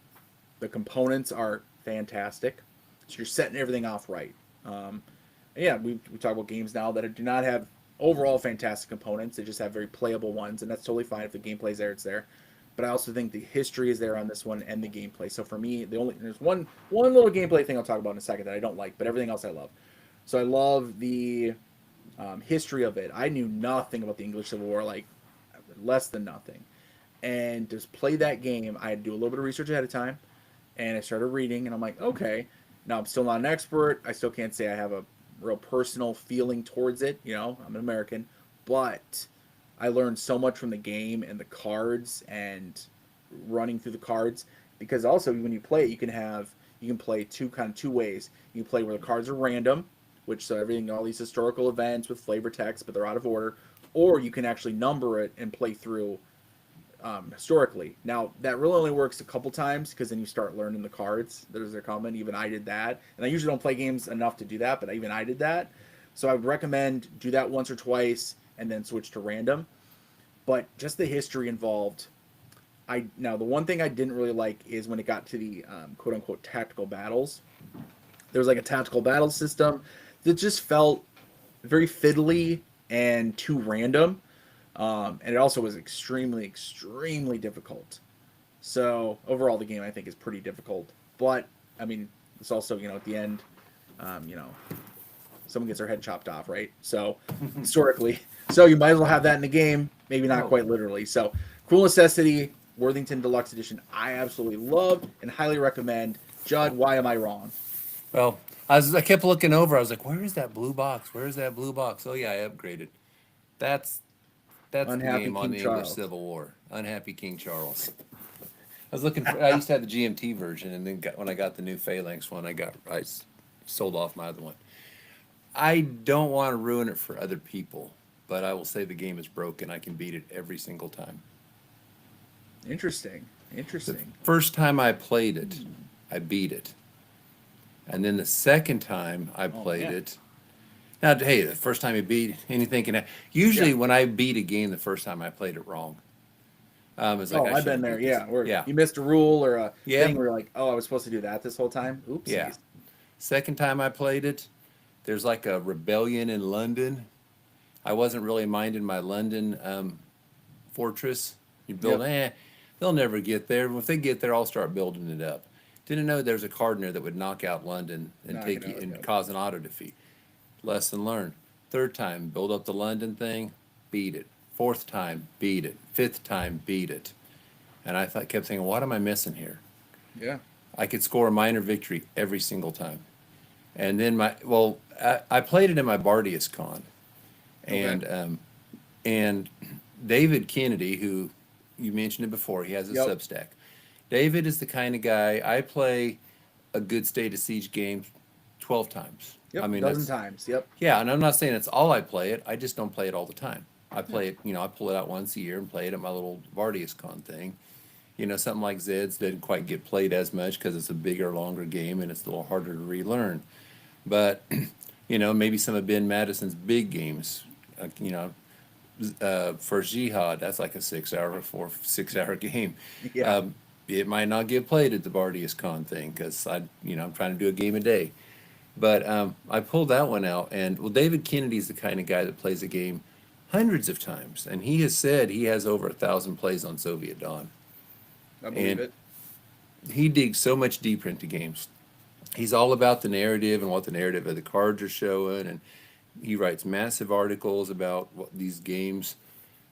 The components are fantastic. So you're setting everything off right. We talk about games now that do not have overall fantastic components. They just have very playable ones, and that's totally fine. If the gameplay's there, it's there. But I also think the history is there on this one and the gameplay. So for me, there's one little gameplay thing I'll talk about in a second that I don't like, but everything else I love. So I love the history of it. I knew nothing about the English Civil War, like less than nothing. And to play that game, I had to do a little bit of research ahead of time, and I started reading, and I'm like, okay. Now I'm still not an expert. I still can't say I have a real personal feeling towards it. I'm an American, but I learned so much from the game and the cards and running through the cards, because also when you play it, you can play two ways. You can play where the cards are random, which all these historical events with flavor text, but they're out of order, or you can actually number it and play through historically. Now that really only works a couple times because then you start learning the cards. There's a comment. Even I did that, and I usually don't play games enough to do that, but even I did that. So I would recommend do that once or twice and then switch to random. But just the history involved. Now the one thing I didn't really like is when it got to the quote unquote tactical battles. There was like a tactical battle system that just felt very fiddly and too random. And it also was extremely, extremely difficult. So overall, the game I think is pretty difficult. But I mean, it's also at the end, someone gets their head chopped off, right? So historically, so you might as well have that in the game. Maybe not quite literally. So Cruel Necessity, Worthington Deluxe Edition, I absolutely love and highly recommend. Judd, why am I wrong? Well, I kept looking over. I was like, "Where is that blue box? Where is that blue box?" Oh yeah, I upgraded. That's Unhappy the game King on the Charles. English Civil War. Unhappy King Charles. I was looking for. I used to have the GMT version, and then when I got the new Phalanx one, I sold off my other one. I don't want to ruin it for other people, but I will say the game is broken. I can beat it every single time. Interesting. The first time I played it, I beat it. And then the second time I played it, now, hey, the first time you beat anything can happen. Usually when I beat a game the first time, I played it wrong. It's like, I've been there, where Yeah. you missed a rule or a thing where you're like, I was supposed to do that this whole time? Oops. Yeah. Second time I played it, there's like a rebellion in London. I wasn't really minding my London fortress. You build, they'll never get there. If they get there, I'll start building it up. Didn't know there's a card in there that would knock out London and cause an auto defeat. Lesson learned. Third time, build up the London thing, beat it. Fourth time, beat it. Fifth time, beat it. And I kept thinking, what am I missing here? Yeah. I could score a minor victory every single time. And then I played it in my Bardius Con, and Okay. and David Kennedy, who you mentioned it before, he has a Yep. Substack. David is the kind of guy I play a good State of Siege game 12 times. I Yep. mean, Dozen that's times. Yep. yeah, and I'm not saying it's all I play it. I just don't play it all the time. I Yeah. play it, I pull it out once a year and play it at my little Bardius Con thing. Something like Zed's didn't quite get played as much because it's a bigger, longer game and it's a little harder to relearn. But, maybe some of Ben Madison's big games, for Jihad, that's like a 6 hour, 4 6 hour game. Yeah. Um, it might not get played at the Bardius Con thing because I'm trying to do a game a day. But I pulled that one out, and well, David Kennedy's the kind of guy that plays a game hundreds of times, and he has said he has over 1,000 plays on Soviet Dawn, I believe and it. he digs so much deeper into games. He's all about the narrative and what the narrative of the cards are showing, and he writes massive articles about these games.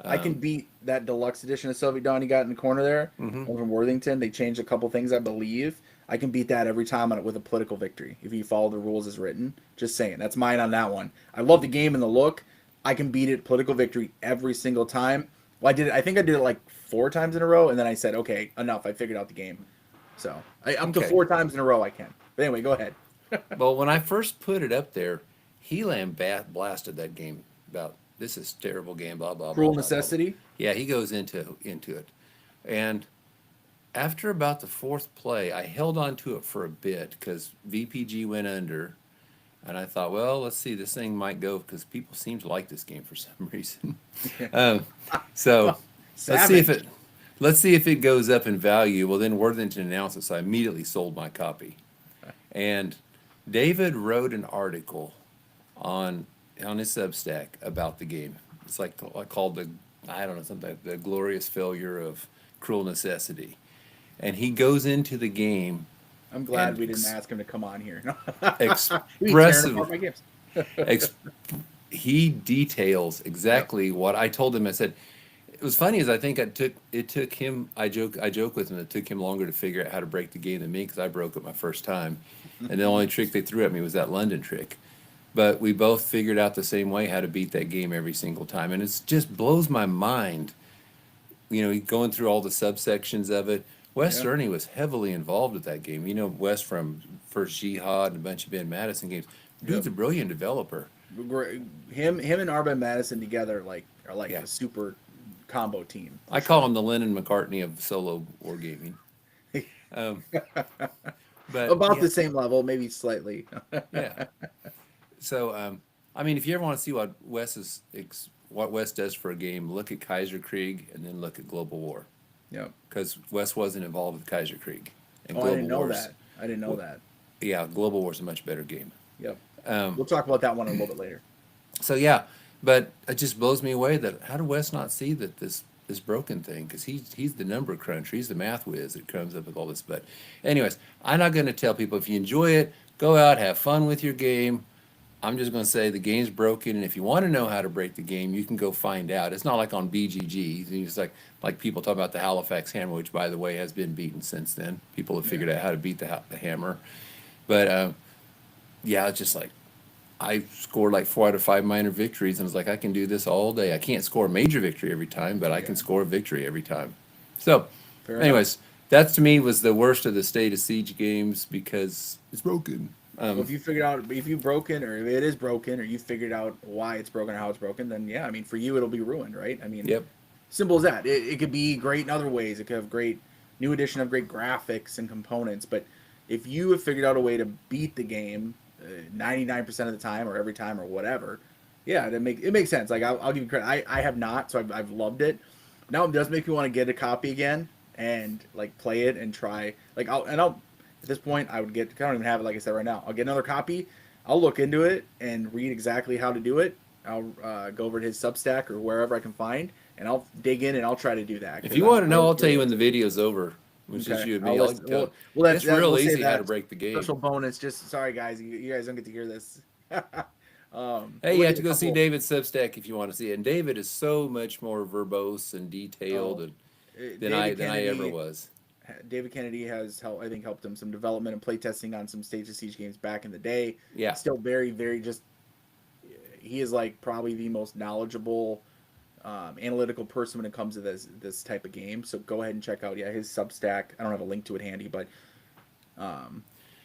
I can beat that deluxe edition of Soviet Dawn you got in the corner there, Hmm. one from Worthington. They changed a couple things, I believe. I can beat that every time on it with a political victory if you follow the rules as written. Just saying, that's mine on that one. I love the game and the look. I can beat it political victory every single time. Well, I did it. I think I did it like 4 times in a row, and then I said, okay, enough. I figured out the game. So up to Okay. 4 times in a row, I can. But anyway, go ahead. Well, when I first put it up there, Helam blasted that game about this is a terrible game, blah blah blah Cruel blah blah. necessity. Yeah, he goes into it, and after about the fourth play, I held on to it for a bit because VPG went under, and I thought, well, let's see, this thing might go because people seem to like this game for some reason. um, so let's see if Savage. it let's see if it goes up in value. Well, then Worthington announced it, so I immediately sold my copy. And David wrote an article on his Substack about the game. It's like called the I don't know something like the glorious failure of cruel necessity, and he goes into the game I'm glad and we didn't ask him to come on here. He'd be tearing expressive apart my games. ex, he details Yep. exactly what I told him. I said it was funny as I think it took him. I joke with him. It took him longer to figure out how to break the game than me because I broke it my first time, and the only trick they threw at me was that London trick. But we both figured out the same way how to beat that game every single time, and it just blows my mind. Going through all the subsections of it. Wes Yeah. Ernie was heavily involved with that game. Wes from First Jihad and a bunch of Ben Madison games. Yep. Dude's a brilliant developer. Him and Arben Madison together are like Yeah. a super combo team for I call sure. him the Lennon McCartney of solo wargaming. Um, but About yeah, the same level, maybe slightly. yeah. So, I mean, if you ever want to see what Wes does for a game, look at Kaiser Krieg and then look at Global War Yep. because Wes wasn't involved with Kaiser Krieg and Oh, I Global didn't know Wars. that. I didn't know that. Yeah, Global War's a much better game. Yep. Um, We'll talk about that one a little bit later. so yeah, but it just blows me away that how did Wes not see that this broken thing? Because he's the number cruncher, he's the math whiz that comes up with all this. But, anyways, I'm not going to tell people if you enjoy it, go out, have fun with your game. I'm just going to say the game's broken, and if you want to know how to break the game, you can go find out. It's not like on BGG. It's like people talk about the Halifax Hammer, which, by the way, has been beaten since then. People have figured Yeah. out how to beat the hammer. But yeah, it's just like I scored like 4 out of 5 minor victories, and it's like I can do this all day. I can't score a major victory every time, but I can Yeah. score a victory every time. So, Fair enough. anyways, that to me was the worst of the State of Siege games because it's broken. Well, if you figured out if you broken or if it is broken or you figured out why it's broken or how it's broken, then yeah, I mean for you it'll be ruined, right? I mean, Yep. simple as that. It could be great in other ways. It could have great new edition of great graphics and components, but if you have figured out a way to beat the game 99% of the time or every time or whatever, yeah, it makes sense. Like I'll give you credit. I have not, so I've loved it. Now it does make me want to get a copy again and like play it and try. Like I'll at this point I would get. I don't even have it like I said right now. I'll get another copy. I'll look into it and read exactly how to do it. I'll go over to his Substack or wherever I can find, and I'll dig in and I'll try to do that. If 'Cause you want to know, I'm I'll tell you when curious. the video's over. Which is Okay. you and I'll me. listen. Well, It's real we'll save easy how to that break the game. special bonus. Just sorry guys, you guys don't get to hear this. Hey, We'll you have get to a go see couple- David's Substack if you want to see it. And David is so much more verbose and detailed Oh, than I David ever Kennedy. was. David Kennedy has helped him some development and playtesting on some Stage of Siege games back in the day. Yeah. Still very, very just. He is like probably the most knowledgeable, analytical person when it comes to this type of game. So go ahead and check out his Substack. I don't have a link to it handy, but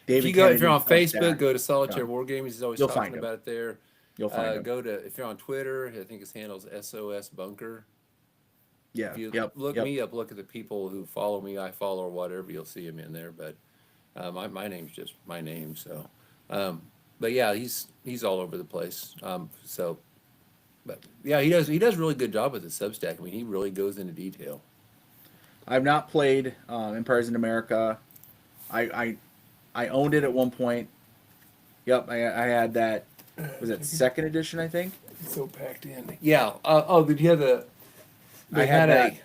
If you're on Facebook, go to Solitaire Wargames. He's always You'll talking find him. about it there. You'll find him. If you're on Twitter, I think his handle is SOS Bunker. Yeah. If you Yep. look me up, look at the people who follow me, I follow or whatever, you'll see him in there. But my name's just my name. So, but yeah, he's all over the place. But yeah, he does a really good job with the Substack. I mean, he really goes into detail. I've not played Empires in America. I owned it at one point. Yep, I had that. Was it second edition? I think. It's so packed in. Yeah. Did you have the? I had a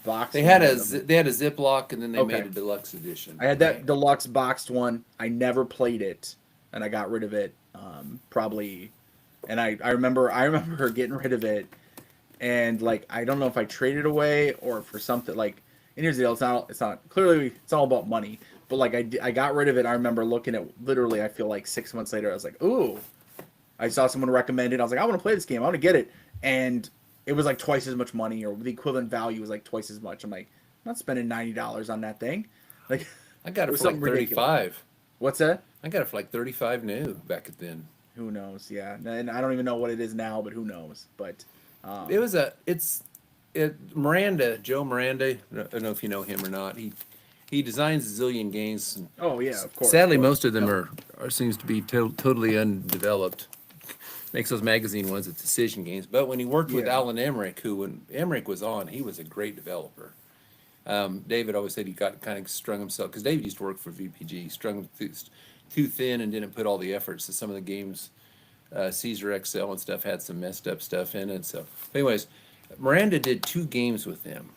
box. They had a Ziploc, and then they made a deluxe edition. I had that deluxe boxed one. I never played it, and I got rid of it. Probably, and I remember getting rid of it, and like I don't know if I traded away or for something like. And here's the deal: it's not clearly it's all about money. But like I got rid of it. I remember looking at literally. I feel like 6 months later, I was like, ooh. I saw someone recommend it. I was like, I want to play this game. I want to get it, and it was like twice as much money, or the equivalent value was like twice as much. I'm like, I'm not spending $90 on that thing. Like, I got it for like 35. What's that? I got it for like 35 new back then. Who knows? Yeah, and I don't even know what it is now, but who knows? But it was Miranda, Joe Miranda. I don't know if you know him or not. He designs a zillion games. Oh yeah, of course. Sadly, most of them are seems to be totally undeveloped. Makes those magazine ones at Decision Games. But when he worked with Alan Emmerich, who when Emmerich was on, he was a great developer. David always said he got kind of strung himself because David used to work for VPG, strung too thin and didn't put all the efforts. So some of the games, Caesar XL and stuff, had some messed up stuff in it. So, anyways, Miranda did 2 games with them.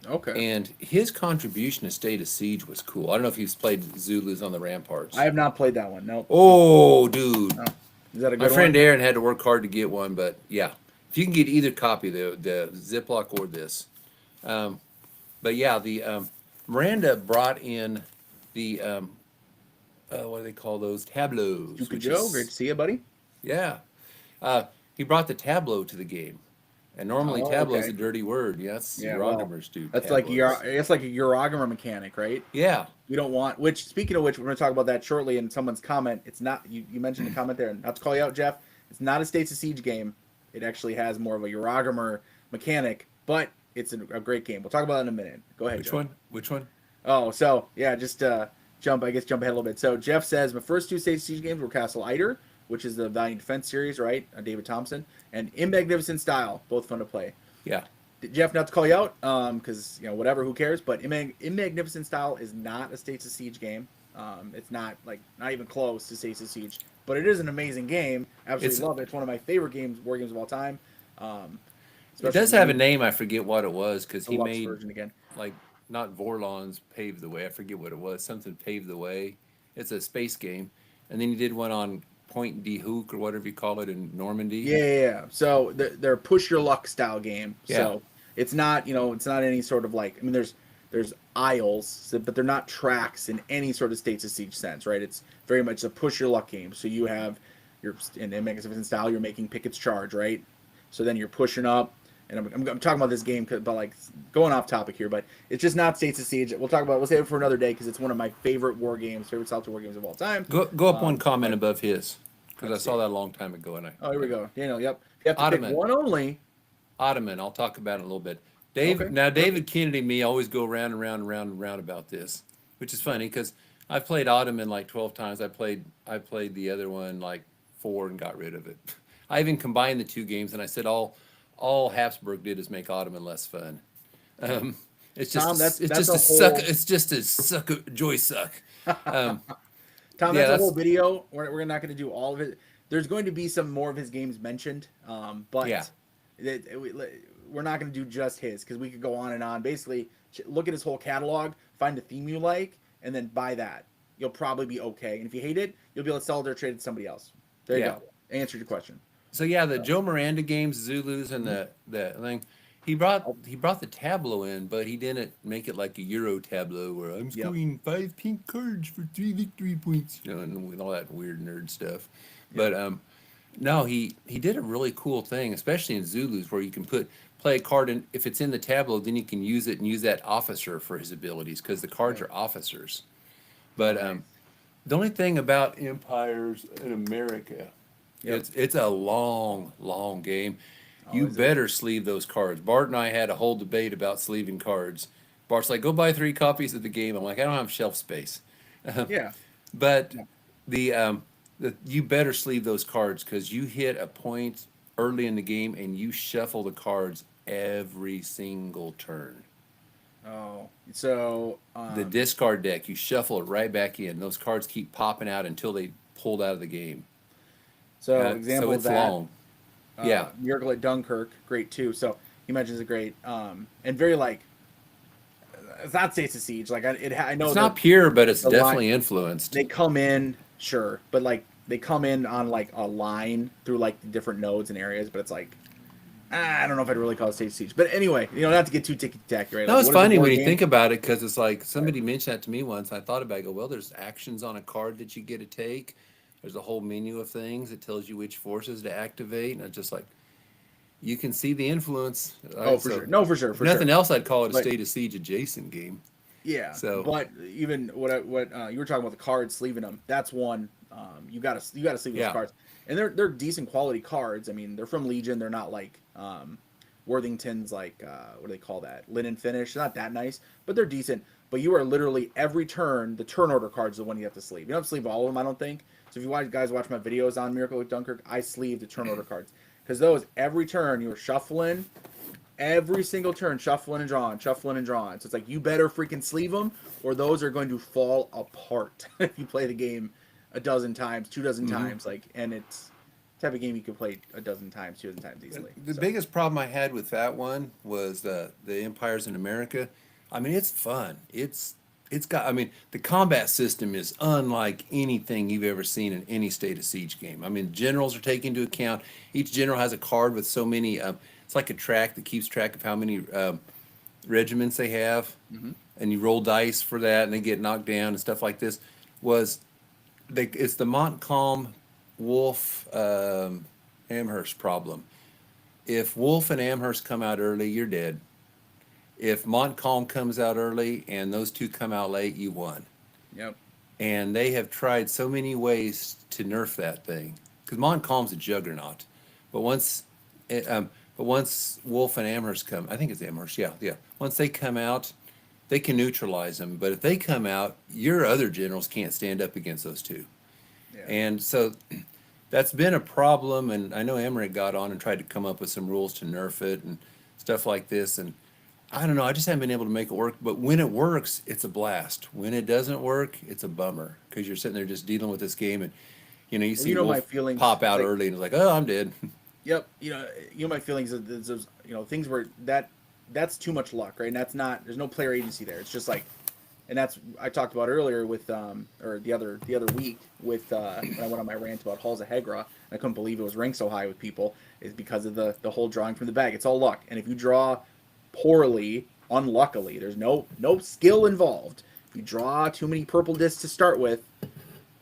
Okay. And his contribution to State of Siege was cool. I don't know if he's played Zulus on the Ramparts. I have not played that one. No. Oh, dude. No. Is that a good My friend one? Aaron had to work hard to get one, but yeah. If you can get either copy, the Ziploc or this. But yeah, the Miranda brought in the, what do they call those? Tableaus. Stupid Joe, great to see you, buddy. Yeah. He brought the tableau to the game. And normally tableau is a dirty word. Yes, Eurogamers do. That's tableaus. it's like a Eurogamer mechanic, right? Yeah. We don't want. Which, speaking of which, we're going to talk about that shortly. In someone's comment, it's not. You mentioned the comment there. Not to call you out, Jeff. It's not a States of Siege game. It actually has more of a Eurogamer mechanic, but it's a great game. We'll talk about it in a minute. Go ahead. Which Joe. one? Which one? Oh, so yeah, just jump ahead a little bit. So Jeff says my first 2 States of Siege games were Castle Eider, which is the Valiant Defense series, right? David Thompson, and In Magnificent Style, both fun to play. Yeah. Jeff, not to call you out, because whatever, who cares? But In Magnificent Style is not a States of Siege game. It's not even close to States of Siege, but it is an amazing game. Absolutely love it. It's one of my favorite war games of all time. It does have a name. I forget what it was because he made version again. Like not Vorlons paved the way. I forget what it was. Something paved the way. It's a space game, and then he did one on Point de Hook or whatever you call it in Normandy. Yeah. So they're push your luck style game. Yeah. So it's not it's not any sort of like, I mean, there's aisles, but they're not tracks in any sort of States of Siege sense, right? It's very much a push your luck game. So you have in Magnificent Style, you're making Pickett's Charge, right? So then you're pushing up, and I'm talking about this game, but like going off topic here, but it's just not States of Siege. We'll save it for another day because it's one of my favorite solitaire war games of all time. Go up one comment above his, because I saw that a long time ago. And here we go. Daniel, yep. You have to pick one only. Ottoman, I'll talk about it in a little bit. David Kennedy and me always go round and round and round and round about this, which is funny because I've played Ottoman like 12 times. I played the other one like 4 and got rid of it. I even combined the 2 games, and I said all Habsburg did is make Ottoman less fun. It's just a joy suck. Tom, that's a whole video. We're not going to do all of it. There's going to be some more of his games mentioned, but we're not going to do just his because we could go on and on. Basically, look at his whole catalog, find a theme you like, and then buy that. You'll probably be okay. And if you hate it, you'll be able to sell it or trade it to somebody else. There you go. Answered your question. So yeah, the Joe Miranda games, Zulus, and the thing, He brought the tableau in, but he didn't make it like a Euro tableau where I'm Yep. scoring 5 pink cards for 3 victory points, and with all that weird nerd stuff. Yep. But no, he did a really cool thing, especially in Zulus, where you can play a card, and if it's in the tableau, then you can use it and use that officer for his abilities because the cards Right. are officers. Oh, But nice. the only thing about Empires in America, Yep. it's a long, long game. Oh, You is it? better sleeve those cards. Bart and I had a whole debate about sleeving cards. Bart's like, go buy 3 copies of the game. I'm like, I don't have shelf space. Yeah. But Yeah. the you better sleeve those cards because you hit a point early in the game and you shuffle the cards every single turn. Oh, so The discard deck, you shuffle it right back in. Those cards keep popping out until they pulled out of the game. So example of it's that, long. Yeah. Miracle at Dunkirk, great too. So he mentions a great, and very like, it's not States of Siege. Like I know It's that not pure, but it's the line definitely influenced. they come in, sure, but like they come in on like a line through like the different nodes and areas, but it's like I don't know if I'd really call it States of Siege. But anyway, not to get too ticky tacky, right? No, Like it's what is a funny board when you game? think about it because it's like Right. somebody mentioned that to me once. I thought about it. I go, well, there's actions on a card that you get to take. There's a whole menu of things that tells you which forces to activate. And it's just like, you can see the influence. Oh, Right? for So, sure. No, for sure, if for sure. nothing else, I'd call it a But State of Siege adjacent game. yeah, So, but even what you were talking about the cards sleeving them. That's one. You gotta sleeve those yeah. cards, and they're decent quality cards. I mean, they're from Legion. They're not like Worthington's like what do they call that, linen finish. They're not that nice, but they're decent. But you are literally every turn the turn order cards are the one you have to sleeve. You don't have to sleeve all of them, I don't think. So if you guys watch my videos on Miracle with Dunkirk, I sleeve the turn order cards because those every turn you are shuffling every single turn, shuffling and drawing, shuffling and drawing. So it's like you better freaking sleeve them, or those are going to fall apart if you play the game a dozen times, 2 dozen Hmm. times. Like, and it's the type of game you could play a dozen times, 2 dozen times easily. The So biggest problem I had with that one was the Empires in America. I mean, it's fun. It's got. I mean, the combat system is unlike anything you've ever seen in any State of Siege game. I mean, generals are taken into account. Each general has a card with so many. It's like a track that keeps track of how many regiments they have, hmm and you roll dice for that, and they get knocked down and stuff like this. Was it's the Montcalm Wolf Amherst problem. If Wolf and Amherst come out early, you're dead. If Montcalm comes out early and those two come out late, you won. yep, And they have tried so many ways to nerf that thing because Montcalm's a juggernaut. But once, but once Wolf and Amherst come, I think it's Amherst. Yeah, yeah. Once they come out, they can neutralize them. But if they come out, your other generals can't stand up against those two. yeah. And so that's been a problem. And I know Emmerich got on and tried to come up with some rules to nerf it and stuff like this. And I don't know. I just haven't been able to make it work. But when it works, it's a blast. When it doesn't work, it's a bummer because you're sitting there just dealing with this game, and you Well, see my Wolf feelings. pop out Like, early, and it's like, oh, I'm dead. yep, my feelings. Is those, things where that's too much luck, right? And that's not. There's no player agency there. It's just like, and that's I talked about earlier with or the other week with when I went on my rant about Halls of Hegra. And I couldn't believe it was ranked so high with people is because of the whole drawing from the bag. It's all luck, and if you draw poorly, unluckily, there's no skill involved. If you draw too many purple discs to start with,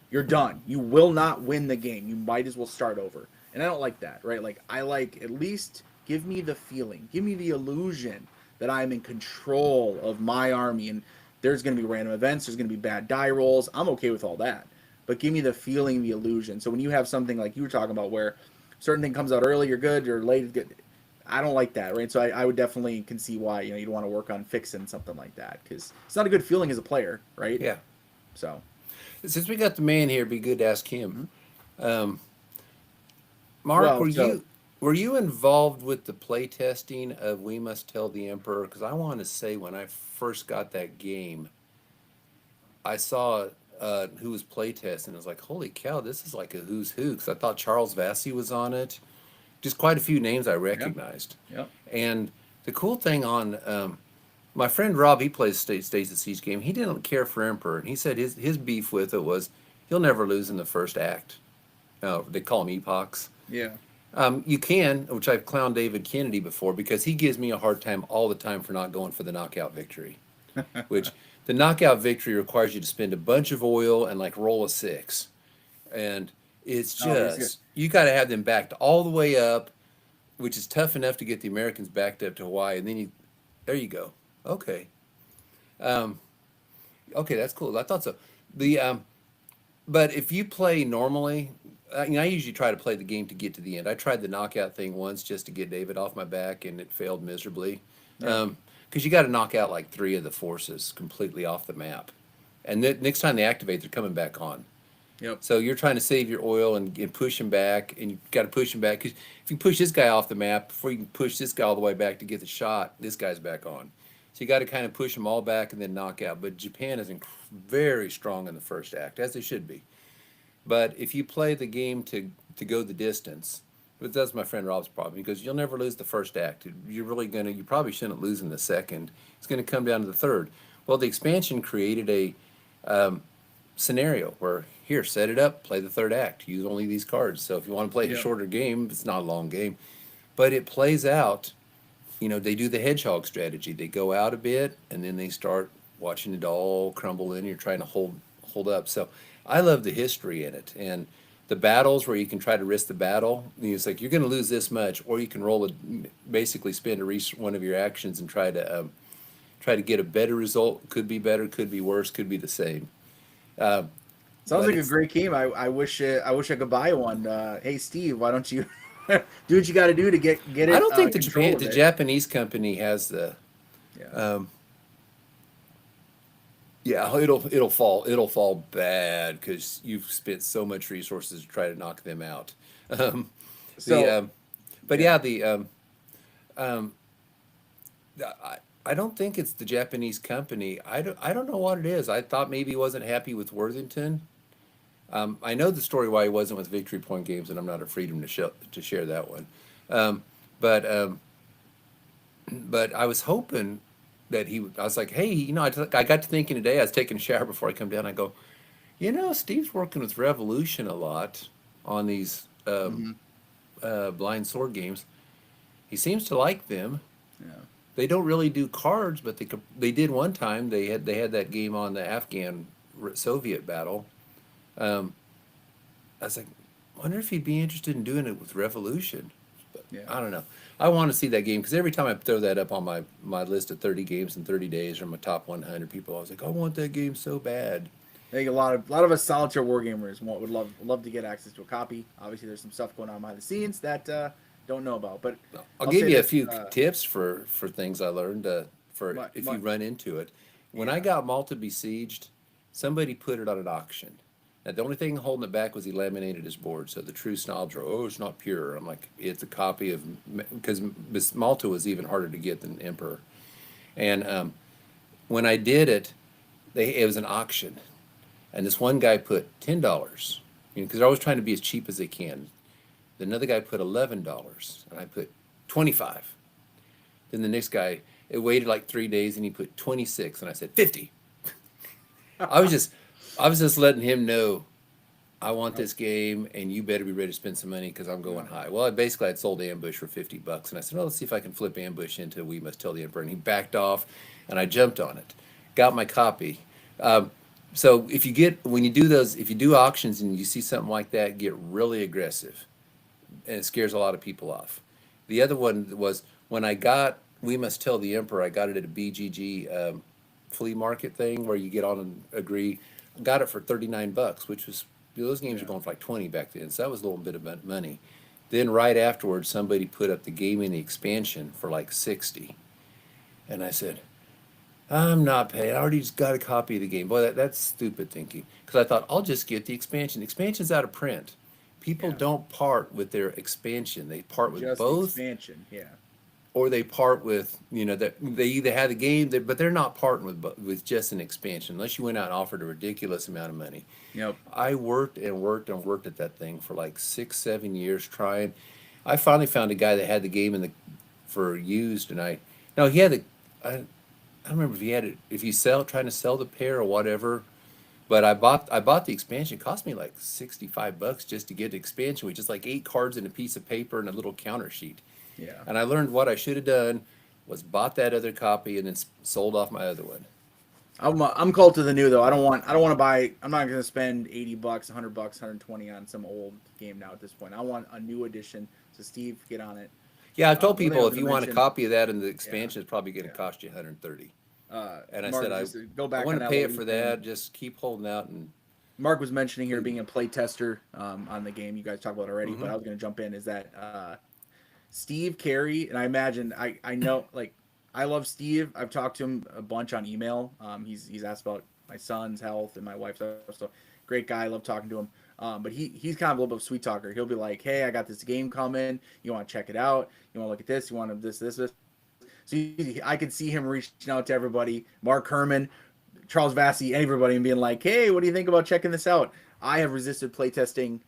you're done. You will not win the game. You might as well start over. And I don't like that, right? Like I like at least give me the feeling, give me the illusion that I'm in control of my army and there's going to be random events, there's going to be bad die rolls. I'm okay with all that. But give me the feeling, the illusion. So when you have something like you were talking about where certain thing comes out early, you're good, or late, good. I don't like that, right? So I would definitely can see why you'd want to work on fixing something like that because it's not a good feeling as a player, right? Yeah. So Since we got the man here, it'd be good to ask him. mhm. Um, Mark, well, so were you involved with the play testing of We Must Tell the Emperor? Because I want to say when I first got that game, I saw who was play testing. I was like, holy cow, this is like a who's who. Because I thought Charles Vassy was on it. Just quite a few names I yeah, recognized. yeah, And the cool thing on my friend Rob, he plays Stays the Siege game. He didn't care for Emperor. And he said his beef with it was he'll never lose in the first act. They call them epochs. yeah. You can, which I've clowned David Kennedy before because he gives me a hard time all the time for not going for the knockout victory. Which the knockout victory requires you to spend a bunch of oil and like roll a six, and it's Oh, he's good. just you got to have them backed all the way up, which is tough enough to get the Americans backed up to Hawaii, and then there you go. Okay, um, okay, that's cool. I thought so. The But if you play normally, I usually try to play the game to get to the end. I tried the knockout thing once just to get David off my back, and it failed miserably. Yeah. Because you got to knock out like three of the forces completely off the map, and the next time they activate, they're coming back on. Yep. So you're trying to save your oil and push him back, and you got to push him back because if you push this guy off the map before you can push this guy all the way back to get the shot, this guy's back on. So you got to kind of push them all back and then knock out. But Japan is very strong in the first act, as they should be. But if you play the game to go the distance, but that's my friend Rob's problem because you'll never lose the first act. You probably shouldn't lose in the second. It's going to come down to the third. Well, the expansion created a scenario where here, set it up, play the third act, use only these cards. So if you want to play a Yep. shorter game, it's not a long game, but it plays out. They do the hedgehog strategy. They go out a bit and then they start watching it all crumble in. You're trying to hold up. So I love the history in it and the battles where you can try to risk the battle. It's like you're going to lose this much, or you can basically spend one of your actions and try to get a better result. Could be better, could be worse, could be the same. Um, Sounds but like a it's great game. I wish I wish I could buy one. Hey Steve, why don't you do what you got to do to get it? I don't think control of the it. Japanese company has the. Yeah. Um, Yeah, it'll fall bad because you've spent so much resources to try to knock them out. Um, the So but yeah. yeah, um, I don't think it's the Japanese company. I don't know what it is. I thought maybe he wasn't happy with Worthington. I know the story why he wasn't with Victory Point Games, and I'm not at freedom to share that one. Um, but but I was hoping that I was like, hey, I got to thinking today. I was taking a shower before I come down. I go, Steve's working with Revolution a lot on these Hmm. blind sword games. He seems to like them. Yeah. They don't really do cards, but they did one time. They had that game on the Afghan Soviet battle. Um, I was like, wonder if he'd be interested in doing it with Revolution. But Yeah. I don't know. I want to see that game because every time I throw that up on my list of 30 games in 30 days or my top 100 people, I was like, I want that game so bad. I think a lot of us solitaire wargamers would love to get access to a copy. Obviously, there's some stuff going on behind the scenes that don't know about. But I'll I'll give say you a this: few tips for things I learned for my, if my, you run into it. When I yeah. got Malta besieged, somebody put it on an auction. Now, the only thing holding it back was he laminated his board. So the true snobs are, oh, it's not pure. I'm like, it's a copy of, because Malta was even harder to get than Emperor. And when I did it, it was an auction. And this one guy put $10, because they're always trying to be as cheap as they can. Another guy put $11, and I put 25. Then the next guy, it waited like 3 days, and he put 26, and I said 50. I was just, I was just letting him know I want Oh, this game, and you better be ready to spend some money because I'm going no. high. Well, I'd sold Ambush for $50, and I said, well, let's see if I can flip Ambush into We Must Tell the Emperor, and he backed off, and I jumped on it, got my copy. Um, so when you do those, if you do auctions and you see something like that, get really aggressive, and it scares a lot of people off. The other one was when I got We Must Tell the Emperor. I got it at a BGG flea market thing where you get on and agree. Got it for $39, which was those games were Yeah. going for like 20 back then, so that was a little bit of money. Then right afterwards, somebody put up the game in the expansion for like 60, and I said, I'm not paying. I already just got a copy of the game. Boy, that's stupid thinking. Because I thought I'll just get the expansion. The expansion's out of print. People Yeah. don't part with their expansion. They part with Just the both, expansion. Yeah. or they part with that they either have the game, but they're not parting with just an expansion unless you went out and offered a ridiculous amount of money. Yep. I worked and worked and worked at that thing for like 6, 7 years trying. I finally found a guy that had the game for used, and he had I don't remember if he had it. If you trying to sell the pair or whatever, But I bought the expansion. It cost me like $65 just to get the expansion, which is like 8 cards and a piece of paper and a little counter sheet. Yeah. And I learned what I should have done was bought that other copy and then sold off my other one. I'm called to the new though. I don't want to buy. I'm not going to spend $80, $100, 120 on some old game now at this point. I want a new edition. So Steve, get on it. Yeah, I told The other thing I people was if gonna you want a mention- copy of that and the expansion Yeah, is probably going to yeah. cost you 130. And I Mark, said just to go I back want on to that. pay what it he for was saying. that. Just keep holding out and Mark was mentioning here being a play tester on the game. You guys talked about it already, but Mhm. I was going to jump in. Is that Steve Carey? And I imagine I know like I love Steve. I've talked to him a bunch on email. He's asked about my son's health and my wife's health. So great guy. I love talking to him. But he's kind of a little bit of a sweet talker. He'll be like, "Hey, I got this game coming. You want to check it out? You want to look at this? You want to this?" So I could see him reaching out to everybody. Mark Herman, Charles Vassy, everybody, and being like, "Hey, what do you think about checking this out?" I have resisted playtesting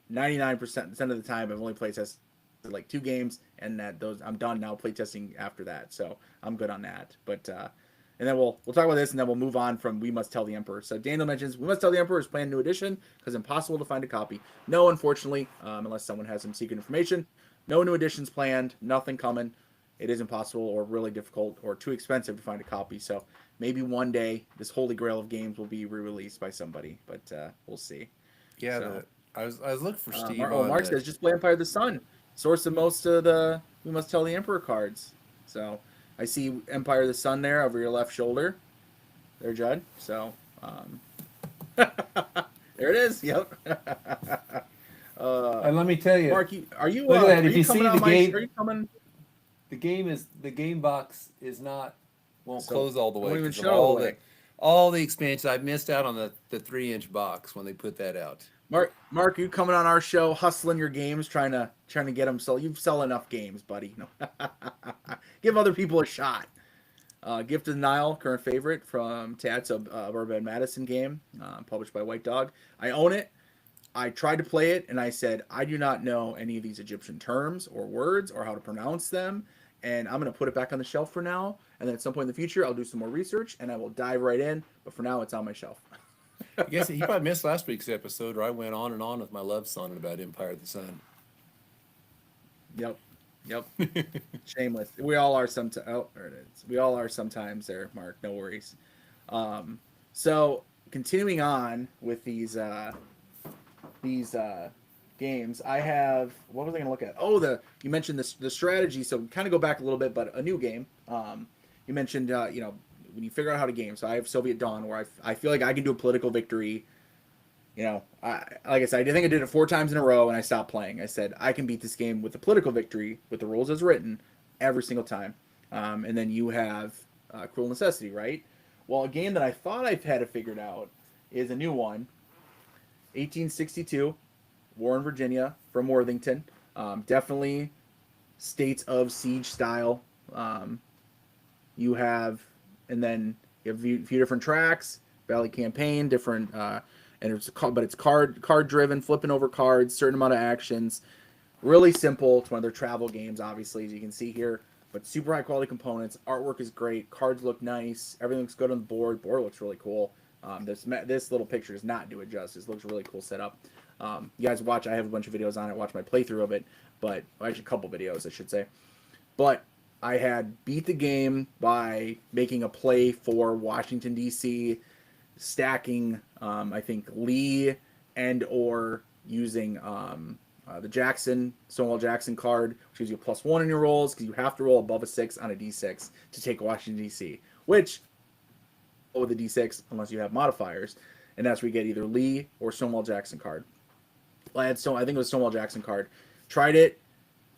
99% of the time. I've only playtested like 2 games, and those I'm done now playtesting after that. So I'm good on that. But and then we'll talk about this, and then we'll move on from We Must Tell the Emperor. So Daniel mentions We Must Tell the Emperor is planned new edition because impossible to find a copy. No, unfortunately, unless someone has some secret information. No new editions planned. Nothing coming. It is impossible or really difficult or too expensive to find a copy. So maybe one day this holy grail of games will be re-released by somebody, but we'll see. yeah, So I was looking for Steve Mark on says just play Empire of the Sun. Source of most of the We Must Tell the Emperor cards. So I see Empire of the Sun there over your left shoulder. There, Judd. So there it is. Yep. and let me tell you, Mark, are you? look at that. Are If you you see coming the on my? game, Are you coming? the game box is not won't So, close all the I way won't even because of show all the the way. all the expansions. I missed out on the 3-inch box when they put that out. Mark, you coming on our show, hustling your games, trying to get them sold. You sell enough games, buddy. No. Give other people a shot. Gift of the Nile, current favorite from Tats, a Bourbon Madison game, published by White Dog. I own it. I tried to play it, and I said I do not know any of these Egyptian terms or words or how to pronounce them, and I'm gonna put it back on the shelf for now. And then at some point in the future, I'll do some more research, and I will dive right in. But for now, it's on my shelf. I guess he probably missed last week's episode where I went on and on with my love song about Empire of the Sun. Yep. Yep. Shameless. We all are sometimes. Oh, there it is. We all are sometimes there, Mark. No worries. So continuing on with these games, I have. What was I going to look at? Oh, you mentioned the strategy. So kind of go back a little bit, but a new game. You mentioned when you figure out how to game. So I have Soviet Dawn, where I feel like I can do a political victory. Like I said, I think I did it 4 times in a row, and I stopped playing. I said I can beat this game with a political victory, with the rules as written, every single time. And then you have Cruel Necessity, right? Well, a game that I thought I've had it figured out is a new one, 1862, War in Virginia from Worthington. Definitely States of Siege style. You have, and then you have a few different tracks, Valley Campaign, different. And it's card driven, flipping over cards, certain amount of actions. Really simple. It's one of their travel games, obviously, as you can see here. But super high quality components. Artwork is great. Cards look nice. Everything looks good on the board. Board looks really cool. This little picture does not do it justice. It looks really cool setup. You guys watch. I have a bunch of videos on it. Watch my playthrough of it. But actually, a couple videos, I should say. But I had beat the game by making a play for Washington D.C., stacking I think Lee and or using the Stonewall Jackson card, which gives you a +1 in your rolls because you have to roll above a 6 on a d6 to take Washington D.C., which with a d6 unless you have modifiers, and that's where you get either Lee or Stonewall Jackson card. I think it was Stonewall Jackson card. Tried it.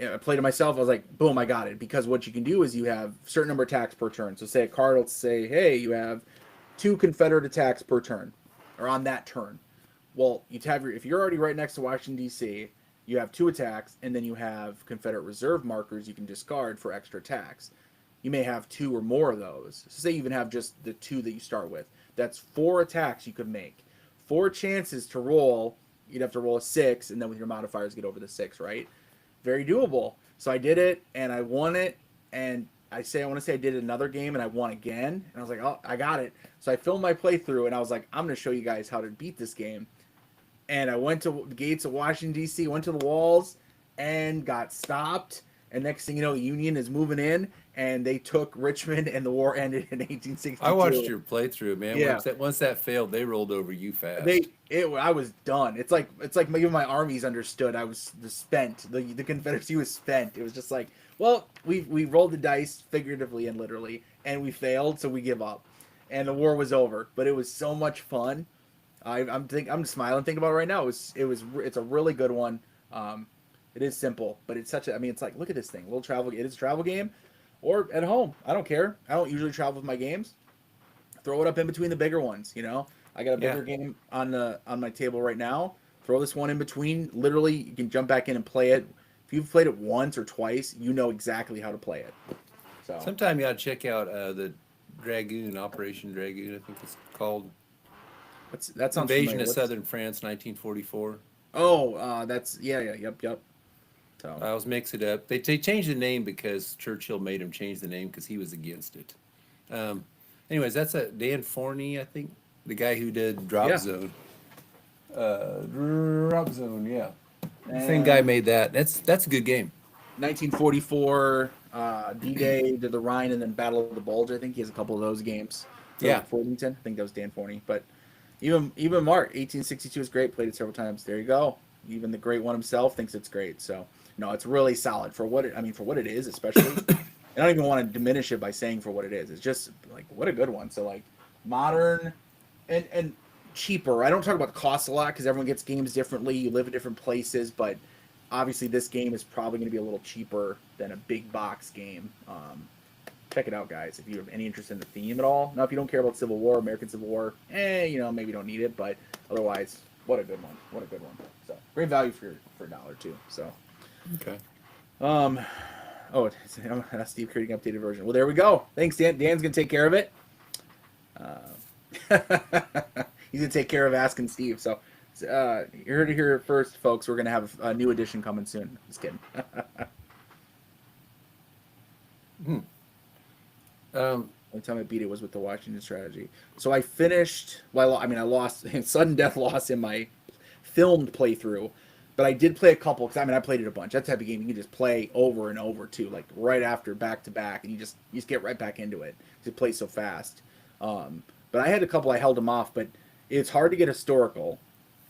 I played it myself. I was like, boom, I got it. Because what you can do is you have a certain number of attacks per turn. So say a card will say, hey, you have 2 Confederate attacks per turn, or on that turn. Well, if you're already right next to Washington D.C., you have 2 attacks, and then you have Confederate reserve markers you can discard for extra attacks. You may have 2 or more of those. So say you even have just the 2 that you start with. That's 4 attacks you could make. 4 chances to roll. You'd have to roll a 6, and then with your modifiers get over the 6, right? Very doable. So I did it, and I won it, and I want to say I did another game and I won again, and I was like, oh, I got it. So I filmed my playthrough and I was like, I'm gonna show you guys how to beat this game. And I went to the gates of Washington D.C., went to the walls, and got stopped. And next thing you know, the Union is moving in, and they took Richmond, and the war ended in I watched 1862. your playthrough, man. Yeah, Once that failed, they rolled over you fast. I was done. It's like even my armies understood I was spent. The Confederacy was spent. It was just like, well, we rolled the dice figuratively and literally, and we failed, so we give up, and the war was over. But it was so much fun. I'm smiling thinking about it right now. It's a really good one. It is simple, but it's such a. I mean, it's like, look at this thing, little travel. It is a travel game, or at home. I don't care. I don't usually travel with my games. Throw it up in between the bigger ones. I got a bigger game on my table right now. Throw this one in between. Literally, you can jump back in and play it. If you've played it once or twice, you know exactly how to play it. So Sometime you ought to check out the Dragoon, Operation Dragoon, I think it's called. that sounds Invasion familiar. of Southern France, 1944. Oh, that's yep. So I was mix it up. They changed the name because Churchill made him change the name because he was against it. Um, anyways, that's a Dan Forney, I think, the guy who did Drop Yeah. Zone. Drop Zone, yeah. Same And guy made that. That's a good game. 1944, D-Day to the Rhine, and then Battle of the Bulge. I think he has a couple of those games. Yeah. Fordington. I think that was Dan Forney. But even Mark, 1862 is great. Played it several times. There you go. Even the great one himself thinks it's great. So no, it's really solid for what it is, especially. I don't even want to diminish it by saying for what it is. It's just like, what a good one. So like modern and cheaper. I don't talk about the cost a lot because everyone gets games differently. You live in different places, but obviously this game is probably going to be a little cheaper than a big box game. Check it out, guys, if you have any interest in the theme at all. Now, if you don't care about Civil War, American Civil War, maybe you don't need it, but otherwise, what a good one. What a good one. So great value for $1 too. So Okay. Steve creating updated version. Well, there we go. Thanks, Dan. Dan's gonna take care of it. He's gonna take care of asking Steve. So you heard it here first, folks. We're gonna have a new edition coming soon. Just kidding. The time I beat it was with the Washington strategy. So I finished. Well, I lost sudden death loss in my filmed playthrough, but I did play a couple because I played it a bunch. That type of game you can just play over and over too, like right after back to back, and you just get right back into it. It plays so fast. But I had a couple I held them off, but it's hard to get historical,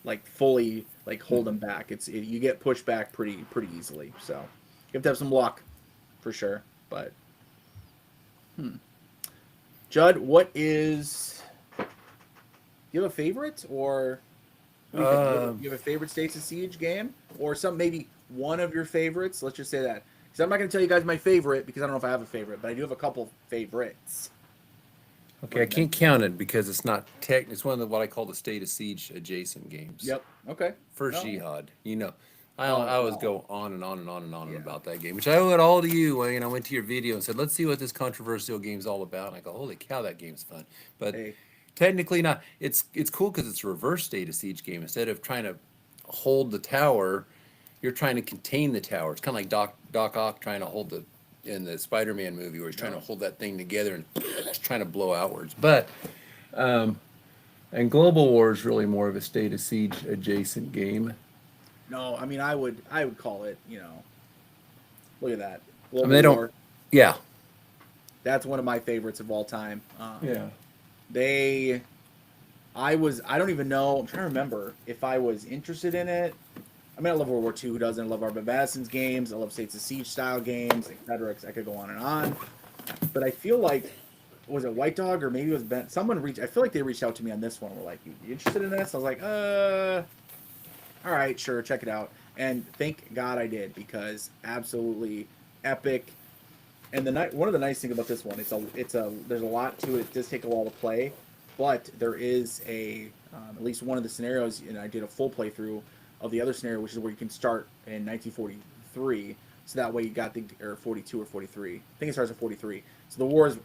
like fully like hold them back. You get pushed back pretty easily. So you have to have some luck, for sure. But Judd, what is? Do you have a favorite, or what do you think? Do you have a favorite States of Siege game, or maybe one of your favorites? Let's just say that, because I'm not going to tell you guys my favorite because I don't know if I have a favorite, but I do have a couple favorites. Okay, I can't count it because it's not tech. It's one of what I call the State of Siege adjacent games. Yep. Okay. First No. Jihad, I always wow. go on and on and on and on Yeah. about that game, which I owe it all to you, Wayne. I went to your video and said, let's see what this controversial game's all about. And I go, holy cow, that game's fun. But Hey. technically not. It's cool because it's a reverse State of Siege game. Instead of trying to hold the tower, you're trying to contain the tower. It's kind of like Doc Ock trying to hold in the Spider-Man movie where he's trying to hold that thing together and trying to blow outwards. But and Global War is really more of a State of Siege adjacent game. No, I would call it. Look at that. Global they don't. War. Yeah. That's one of my favorites of all time. Yeah. I don't even know. I'm trying to remember if I was interested in it. I love World War II. Who doesn't? I love Robert Madison's games. I love States of Siege style games, etc. I could go on and on. But I feel like, was it White Dog or maybe it was Ben? Someone reached. I feel like they reached out to me on this one. We're like, you interested in this? I was like, all right, sure, check it out. And thank God I did, because absolutely epic. And one of the nice things about this one, there's a lot to it. It does take a while to play, but there is at least one of the scenarios, and I did a full playthrough of the other scenario, which is where you can start in 1943. So that way you got or 42 or 43. I think it starts at 43. So the war is,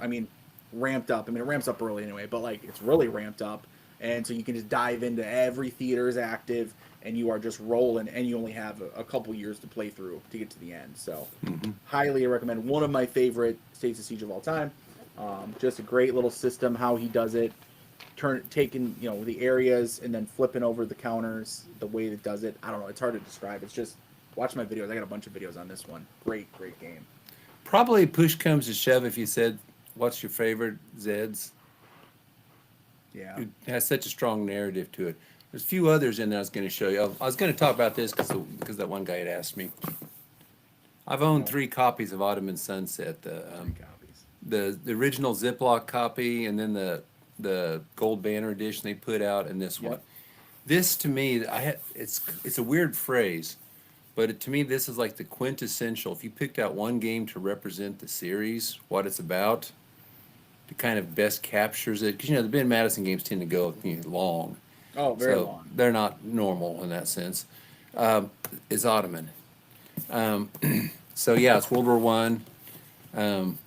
ramped up. It ramps up early anyway, but like it's really ramped up. and so you can just dive into every theater is active, and you are just rolling, and you only have a couple years to play through to get to the end. So, highly recommend. One of my favorite States of Siege of all time. Just a great little system how he does it, taking the areas and then flipping over the counters. The way it does it, I don't know. It's hard to describe. It's just watch my videos. I got a bunch of videos on this one. Great game. Probably push comes to shove if you said, "What's your favorite Zeds?" Yeah. It has such a strong narrative to it. There's a few others in there I was going to show you. I was going to talk about this because that one guy had asked me. I've owned 3 copies of Ottoman Sunset. 3 copies. The original Ziploc copy, and then the Gold Banner edition they put out, and this one. This to me, it's a weird phrase, but to me this is like the quintessential. If you picked out one game to represent the series, what it's about, it kind of best captures it. Because the Ben Madison games tend to go long. Oh, very long. They're not normal in that sense. Is Ottoman. So yeah, it's World War One. And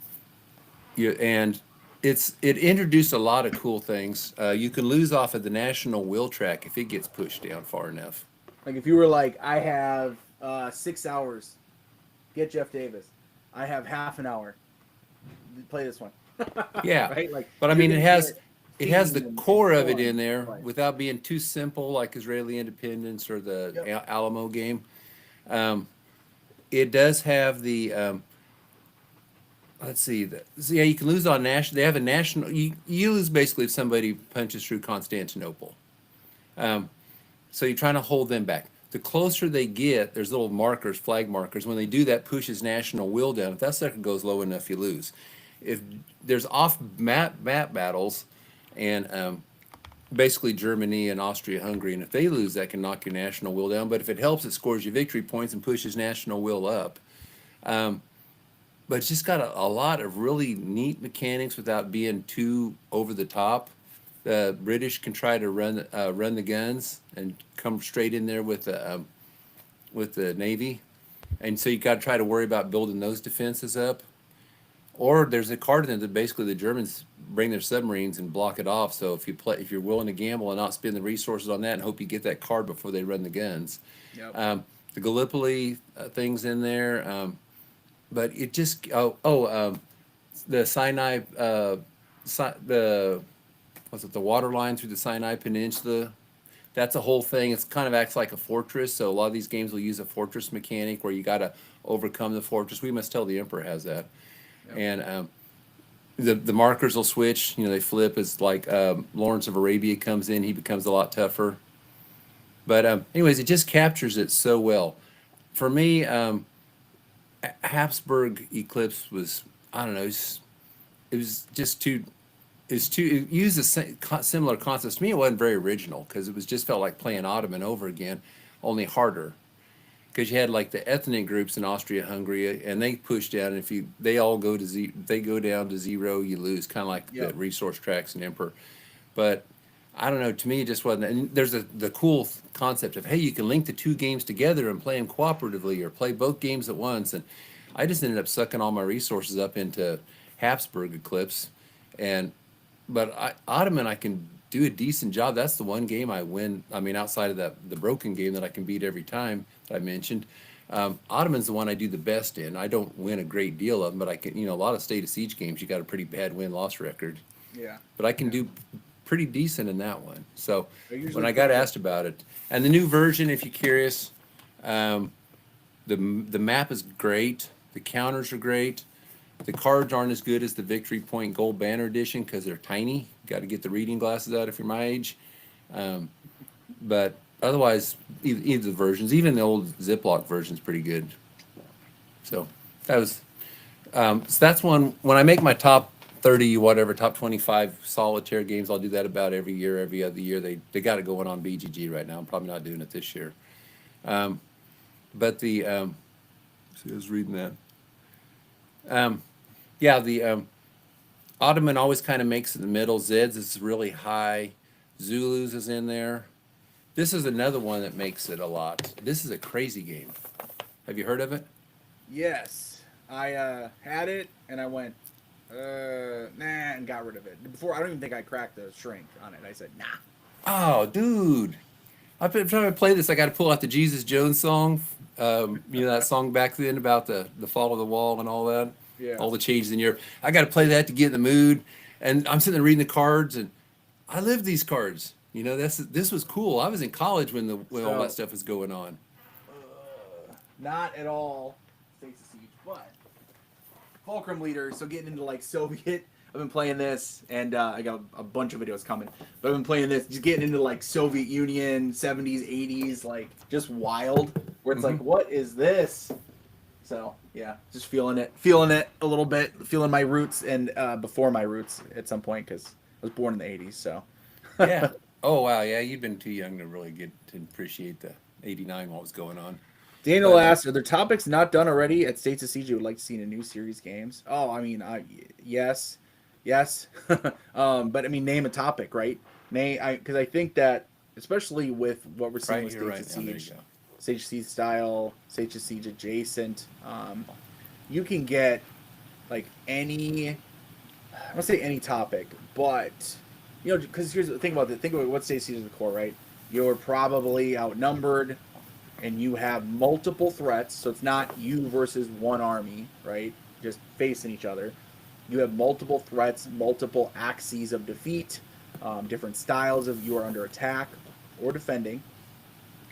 it introduced a lot of cool things. You can lose off of the national will track if it gets pushed down far enough. Like if you were like, I have 6 hours, get Jeff Davis. I have half an hour, play this one. Yeah, right. Like, but I mean, it has the and core of it fun. in there Right. without being too simple, like Israeli independence or the Alamo game. It does have the let's see. So yeah, you can lose on national. They have a national. You lose basically if somebody punches through Constantinople. So you're trying to hold them back. The closer they get, there's little markers, flag markers. When they do that, pushes national will down. If that sucker goes low enough, you lose. If there's off map battles, and basically Germany and Austria-Hungary, and if they lose, that can knock your national will down. But if it helps, it scores you victory points and pushes national will up. But it's just got a lot of really neat mechanics without being too over the top. The British can try to run the guns and come straight in there with the Navy, and so you got to try to worry about building those defenses up. Or there's a card in there that basically the Germans bring their submarines and block it off. So if you're willing to gamble and not spend the resources on that and hope you get that card before they run the guns. Yep. The Gallipoli things in there. But it just the Sinai the water line through the Sinai Peninsula. That's a whole thing. It's kind of acts like a fortress. So a lot of these games will use a fortress mechanic where you got to overcome the fortress. We Must Tell the Emperor has that. Yep. And the markers will switch. They flip as like Lawrence of Arabia comes in. He becomes a lot tougher. But anyways, it just captures it so well. For me, Habsburg Eclipse was, I don't know, it was just too. It used a similar concept. To me, it wasn't very original because it just felt like playing Ottoman over again, only harder. Because you had like the ethnic groups in Austria-Hungary, and they push down. And if they all go down to 0, you lose. Kind of like the resource tracks in Emperor. But I don't know. To me, it just wasn't. And there's the cool concept of, hey, you can link the 2 games together and play them cooperatively, or play both games at once. And I just ended up sucking all my resources up into Habsburg Eclipse, but Ottoman, I can do a decent job. That's the one game I win. I mean, outside of the broken game that I can beat every time that I mentioned, Ottoman's the one I do the best in. I don't win a great deal of them, but I can. A lot of State of Siege games, you got a pretty bad win-loss record. Yeah. But I can do pretty decent in that one. So when I got asked about it, and the new version, if you're curious, the map is great. The counters are great. The cards aren't as good as the Victory Point Gold Banner Edition because they're tiny. Got to get the reading glasses out if you're my age. But otherwise, either the versions, even the old Ziploc version's pretty good. So that was. So that's one. When I make my top 30, top 25 solitaire games, I'll do that about every year, every other year. They got it going on BGG right now. I'm probably not doing it this year. But the see, I was reading that. The Ottoman always kind of makes it in the middle. Zeds is really high. Zulus is in there. This is another one that makes it a lot. This is a crazy game. Have you heard of it? Yes. I had it, and I went, nah, and got rid of it. Before, I don't even think I cracked the shrink on it. I said, nah. Oh, dude. I've been trying to play this. I got to pull out the Jesus Jones song. That song back then about the fall of the wall and all that, Yeah. all the changes in Europe. I got to play that to get in the mood. And I'm sitting there reading the cards, and I lived these cards. This was cool. I was in college when all that So, stuff was going on. not at all States of Siege, but Fulcrum Leader. So getting into like Soviet. I've been playing this, and I got a bunch of videos coming. But I've been playing this, just getting into like Soviet Union, 70s, 80s, like just wild. Where it's like, what is this? So yeah, just feeling it a little bit, feeling my roots and before my roots at some point because I was born in the 80s. So Yeah. Oh wow. Yeah, you'd been too young to really get to appreciate the '89 what was going on. Daniel But asks, are there topics not done already at States of Siege you would like to see in a new series games? Oh, I mean, yes, yes. But I mean, name a topic, right? Because I think that especially with what we're seeing right, with you're States right. of Yeah, there you Siege, go. Stage of Siege style, Stage of Siege adjacent, you can get like any, I don't say any topic, but because here's the thing about it. Think about what Stage of Siege is the core, right? You're probably outnumbered and you have multiple threats, so it's not you versus one army, right? Just facing each other. You have multiple threats, multiple axes of defeat, different styles of you are under attack or defending,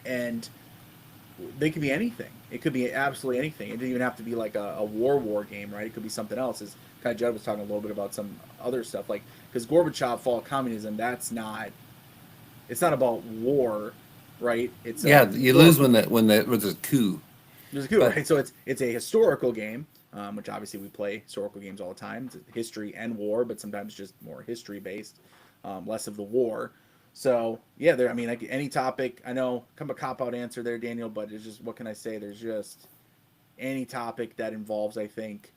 and they could be anything. It could be absolutely anything. It doesn't even have to be like a war game, right? It could be something else. As kind of Judd was talking a little bit about some other stuff, like because Gorbachev fall of communism, it's not about war, right? It's a Yeah, you lose historical game. when that was a coup. There's a coup, But right? So it's a historical game, which obviously we play historical games all the time. It's history and war, but sometimes just more history based, less of the war. So yeah, there. I mean, like any topic. I know, come a cop out answer there, Daniel, but it's just what can I say? There's just any topic that involves, I think,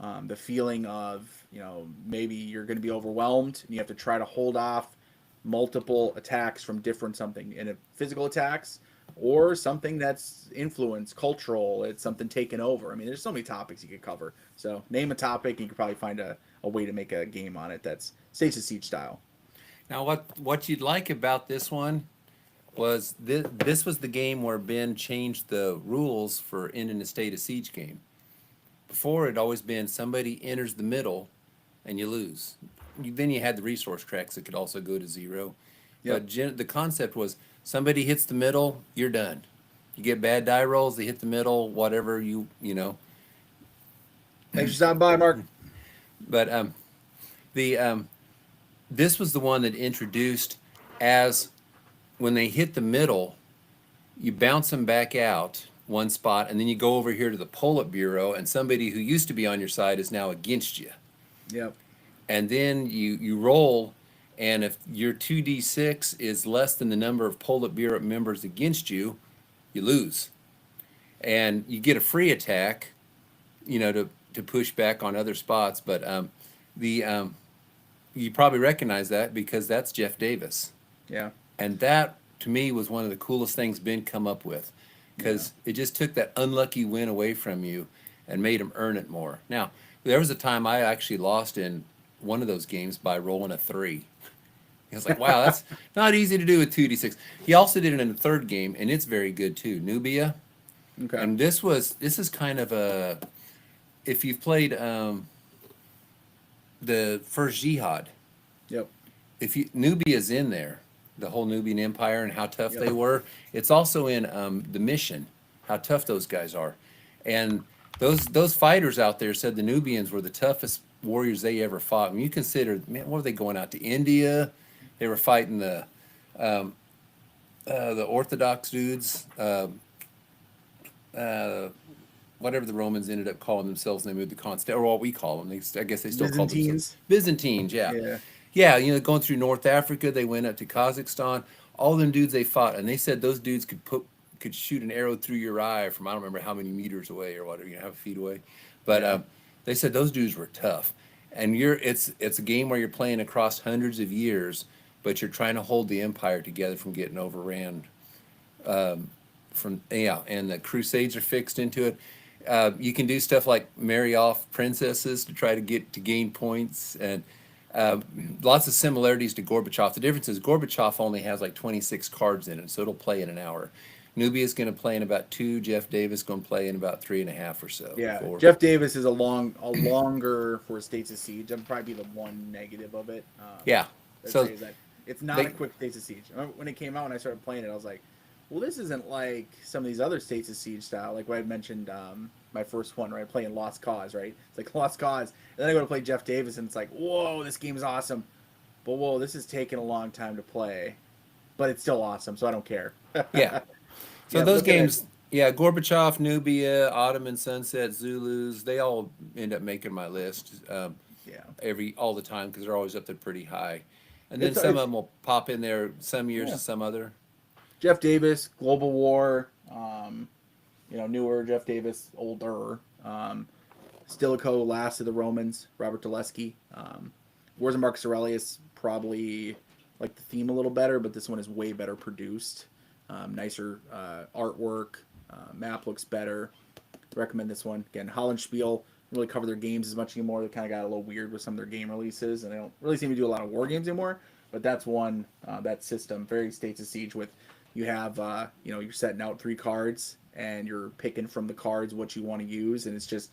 the feeling of maybe you're going to be overwhelmed and you have to try to hold off multiple attacks from different something in a physical attacks or something that's influence cultural, it's something taken over. I mean, there's so many topics you could cover, so name a topic and you could probably find a way to make a game on it that's Stage of Siege style. now, what you'd like about this one was this was the game where Ben changed the rules for ending a state of siege game. Before it always been somebody enters the middle and you lose. Then you had the resource tracks that could also go to zero. Yep. But the concept was somebody hits the middle, you're done. You get bad die rolls, they hit the middle, whatever you know. Thanks for stopping by, Mark. But the this was the one that introduced as when they hit the middle, you bounce them back out one spot, and then you go over here to the Politburo, and somebody who used to be on your side is now against you. Yep. And then you roll, and if your 2d6 is less than the number of Politburo members against you, you lose. And you get a free attack, to push back on other spots. But the you probably recognize that because that's Jeff Davis. Yeah. And that, to me, was one of the coolest things Ben come up with because it just took that unlucky win away from you and made him earn it more. Now, there was a time I actually lost in one of those games by rolling a 3. I was like, wow, that's not easy to do with 2d6. He also did it in the third game, and it's very good too, Nubia. Okay. And this is kind of a, if you've played the first Jihad, Yep. if you Nubia's in there, the whole Nubian Empire and how tough Yep. they were. It's also in the mission, how tough those guys are, and those fighters out there said the Nubians were the toughest warriors they ever fought. When you consider, man, what were they going out to India? They were fighting the Orthodox dudes, whatever the Romans ended up calling themselves, and they moved to Constantinople, or what we call them. I guess they still call themselves Byzantines. Yeah. Yeah. Yeah, going through North Africa, they went up to Kazakhstan. All them dudes they fought, and they said those dudes could shoot an arrow through your eye from I don't remember how many meters away or whatever, how many feet away. But they said those dudes were tough. And it's a game where you're playing across hundreds of years, but you're trying to hold the empire together from getting overran. And the Crusades are fixed into it. You can do stuff like marry off princesses to try to gain points, and Lots of similarities to Gorbachev. The difference is Gorbachev only has like 26 cards in it, so it'll play in an hour. Nubia is going to play in about 2. Jeff Davis going to play in about 3.5 or so. Yeah, 4. Jeff Davis is a longer for States of Siege. That'd probably be the one negative of it. Yeah. I'd So say is that it's not a quick States of Siege. When it came out and I started playing it, I was like, well, this isn't like some of these other States of Siege style. Like what I mentioned, my first one, right? Playing Lost Cause, right? It's like Lost Cause. And then I go to play Jeff Davis, and it's like, whoa, this game is awesome. But whoa, this is taking a long time to play. But it's still awesome, so I don't care. yeah. So Yeah, those looking at- games, yeah, Gorbachev, Nubia, Ottoman Sunset, Zulus, they all end up making my list Yeah. all the time because they're always up there pretty high. And then It's- some of it's- them will pop in there some years Yeah. and some other. Jeff Davis, Global War, newer Jeff Davis, older. Stilicho, Last of the Romans, Robert Dulesky. Wars of Marcus Aurelius, probably like the theme a little better, but this one is way better produced. Nicer artwork, map looks better. Recommend this one. Again, Hollandspiel don't really cover their games as much anymore. They kind of got a little weird with some of their game releases, and they don't really seem to do a lot of war games anymore. But that's one, that system, very States of Siege with, you have, you're setting out 3 cards, and you're picking from the cards what you want to use, and it's just,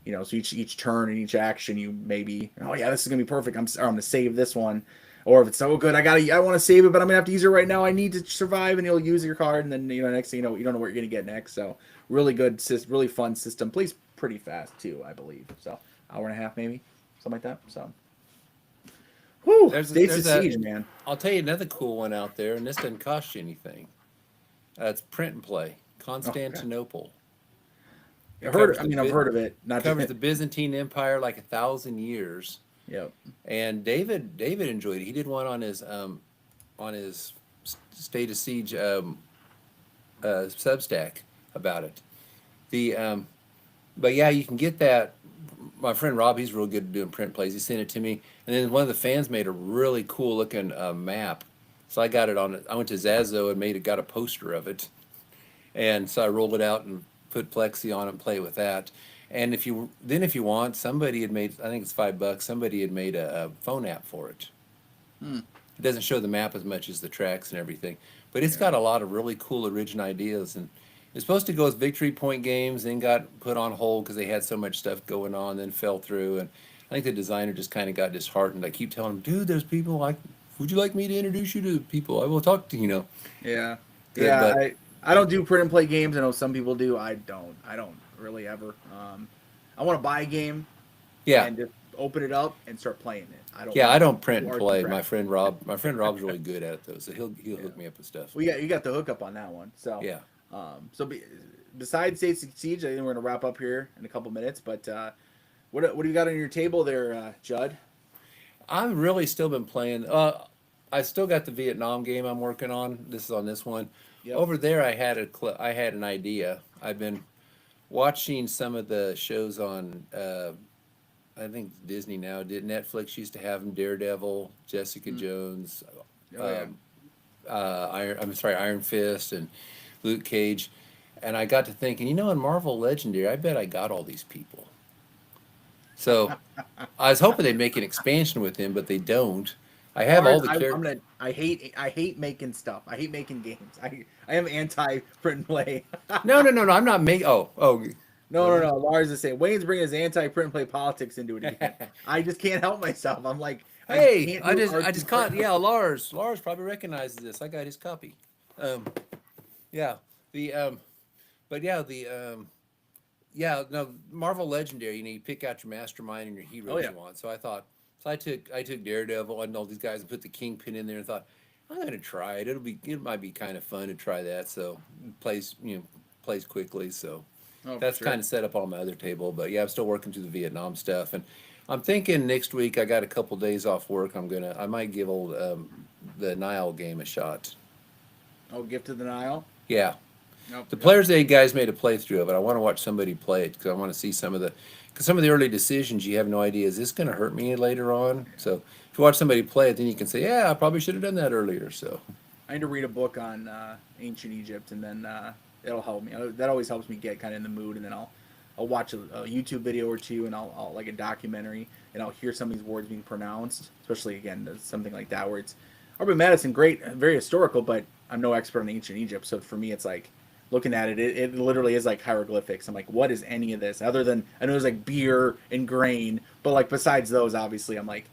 so each turn and each action, you maybe, oh yeah, this is gonna be perfect. I'm gonna save this one, or if it's so good, I want to save it, but I'm gonna have to use it right now. I need to survive, and you'll use your card, and then next thing you know, you don't know what you're gonna get next. So really good, really fun system. Plays pretty fast too, I believe. So hour and a half maybe, something like that. So. Whew, States of Siege, man. I'll tell you another cool one out there, and this doesn't cost you anything. It's Print and Play, Constantinople. I've heard of it. Not covers the Byzantine Empire like 1,000 years. Yep. And David enjoyed it. He did one on his State of Siege Substack about it. But yeah, you can get that. My friend Rob, he's real good at doing print plays. He sent it to me, and then one of the fans made a really cool looking map. So I got it on. I went to Zazo and got a poster of it, and so I rolled it out and put plexi on it and play with that. And if you want, somebody had made, I think it's $5. Somebody had made a phone app for it. It doesn't show the map as much as the tracks and everything, but it's got a lot of really cool original ideas. And it's supposed to go as Victory Point Games, then got put on hold because they had so much stuff going on, then fell through. And I think the designer just kind of got disheartened. I keep telling him, dude, there's people like, would you like me to introduce you to people? I will talk to Yeah. Good, Yeah. but- I don't do print and play games. I know some people do. I don't really ever. I want to buy a game. Yeah. And just open it up and start playing it. I don't print and arts play. and My crafts. friend Rob's really good at it though, so he'll hook me up with stuff. Well, you got the hookup on that one. So Yeah. Besides States of Siege, I think we're gonna wrap up here in a couple minutes. But what do you got on your table there, Judd? I've really still been playing. I still got the Vietnam game I'm working on. This is on this one. Yep. Over there, I had an idea. I've been watching some of the shows on. I think Disney now did. Netflix used to have them. Daredevil, Jessica Jones, Iron Fist, and Luke Cage. And I got to thinking, in Marvel Legendary, I bet I got all these people. So I was hoping they'd make an expansion with him, but they don't. I have all the characters. I hate making stuff. I hate making games. I am anti print and play. No. I'm not making. Oh. No. Lars is saying Wayne's bringing his anti print and play politics into it again. I just can't help myself. I'm like, hey, I just caught. Yeah, Lars probably recognizes this. I got his copy. Marvel Legendary. You pick out your mastermind and your heroes you want. So I took Daredevil and all these guys and put the Kingpin in there and thought, I'm gonna try it. It might be kind of fun to try that. So plays quickly. So that's kind of set up on my other table. But yeah, I'm still working through the Vietnam stuff, and I'm thinking next week I got a couple days off work. I might give the Nile game a shot. Oh, Gift of the Nile. Yeah. Nope. The Players Aid guys made a playthrough of it. I want to watch somebody play it because I want to see some of the early decisions. You have no idea, is this going to hurt me later on? So if you watch somebody play it, then you can say, yeah, I probably should have done that earlier. So I need to read a book on ancient Egypt, and then it'll help me. That always helps me get kind of in the mood, and then I'll watch a YouTube video or two, and I'll like a documentary. and I'll hear some of these words being pronounced, especially again something like that where it's Urban Madison, great, very historical, but I'm no expert in ancient Egypt, so for me it's like looking at it, it literally is like hieroglyphics. I'm like, what is any of this other than I know there's like beer and grain, but like besides those, obviously, I'm like,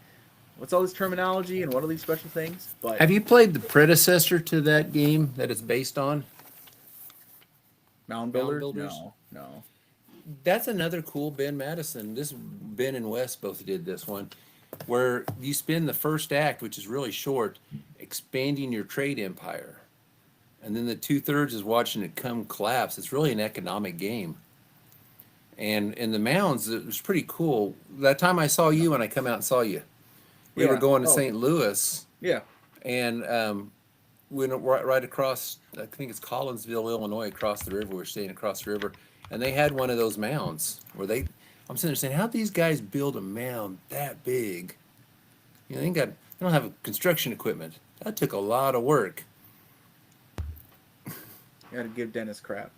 what's all this terminology and what are these special things? But Have you played the predecessor to that game that it's based on? Mound Mound Builders, Builders? no. That's another cool Ben Madison. This Ben and Wes both did this one, where you spend the first act, which is really short, expanding your trade empire, and then the 2/3 is watching it come collapse. It's really an economic game. And in the mounds, it was pretty cool. That time I saw you when I come out and saw you, we were Yeah. going to Oh, St. Louis, yeah. and we went right across. I think it's Collinsville, Illinois, across the river. We're staying across the river, and they had one of those mounds where they. I'm sitting there saying, "How'd these guys build a mound that big? You know, they don't have construction equipment. That took a lot of work." You got to give Dennis crap.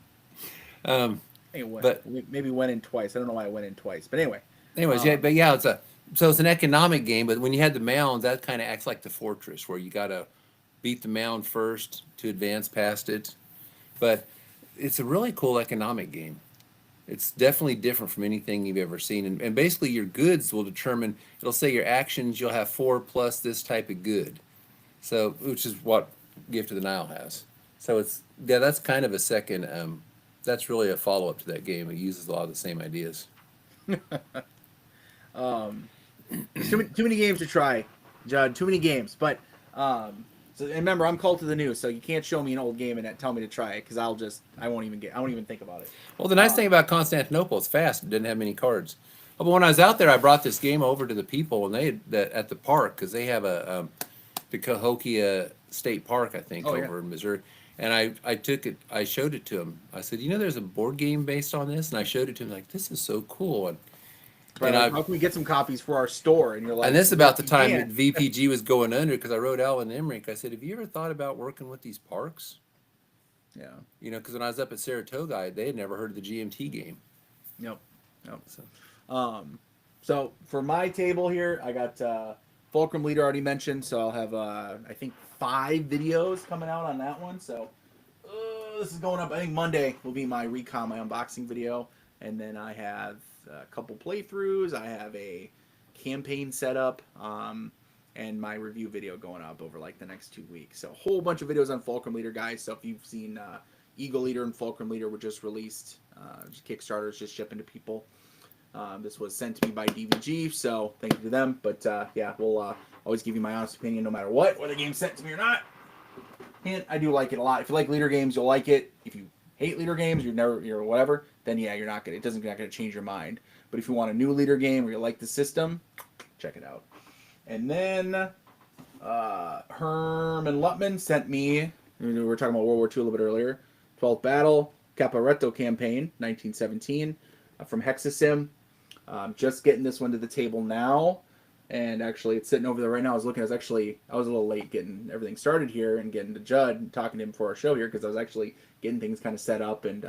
Um, Anyway, but maybe went in twice. I don't know why I went in twice, but anyway. anyways, it's an economic game. But when you had the mounds, that kind of acts like the fortress, where you got to beat the mound first to advance past it. But it's a really cool economic game. It's definitely different from anything you've ever seen. And basically, your goods will determine, it'll say your actions, you'll have 4 plus this type of good. So, which is what Gift of the Nile has. So that's kind of a second, that's really a follow up to that game. It uses a lot of the same ideas. Too many games to try, Judd. Too many games. But so and remember, I'm cult to the new, so you can't show me an old game and tell me to try it because I won't even think about it. Well, the nice thing about Constantinople, it's fast. It didn't have many cards. Oh, but when I was out there, I brought this game over to the people, and they had that at the park because they have the Cahokia State Park, I think, over in Missouri. And I took it, I showed it to him. I said, there's a board game based on this, and I showed it to him like, this is so cool. And how can we get some copies for our store? And you're like, and this is about the time that VPG was going under because I wrote Alan Emmerich. I said, have you ever thought about working with these parks? Yeah. Because when I was up at Saratoga, they had never heard of the GMT game. Nope. So for my table here, I got Fulcrum Leader already mentioned, so I'll have I think 5 videos coming out on that one. So this is going up. I think Monday will be my recon, my unboxing video, and then I have a couple playthroughs. I have a campaign setup, and my review video going up over like the next 2 weeks. So a whole bunch of videos on Fulcrum Leader, guys. So if you've seen Eagle Leader and Fulcrum Leader were just released, Kickstarters just shipping to people. This was sent to me by DVG, so thank you to them. But yeah, we'll always give you my honest opinion no matter what, whether the game's sent to me or not. And I do like it a lot. If you like leader games, you'll like it. If you hate leader games, you're whatever, then yeah, you're not gonna change your mind. But if you want a new leader game or you like the system, check it out. And then Herman Lutman sent me. We were talking about World War II a little bit earlier. 12th Battle Caporetto Campaign, 1917, from Hexasim. Just getting this one to the table now, and actually it's sitting over there right now. I was a little late getting everything started here and getting to Judd and talking to him for our show here because I was actually getting things kind of set up and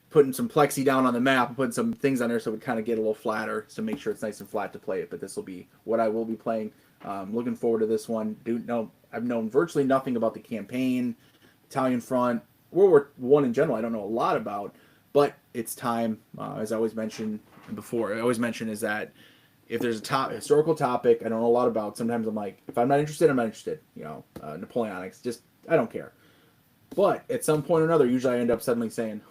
putting some plexi down on the map and putting some things on there so it would kind of get a little flatter to make sure it's nice and flat to play it. But this will be what I will be playing. Looking forward to this one. I've known virtually nothing about the campaign, Italian Front, World War I in general. I don't know a lot about. But it's time, as I always mentioned before, is that if there's a historical topic I don't know a lot about, sometimes I'm like, if I'm not interested, I'm not interested. Napoleonics, just, I don't care. But at some point or another, usually I end up suddenly saying,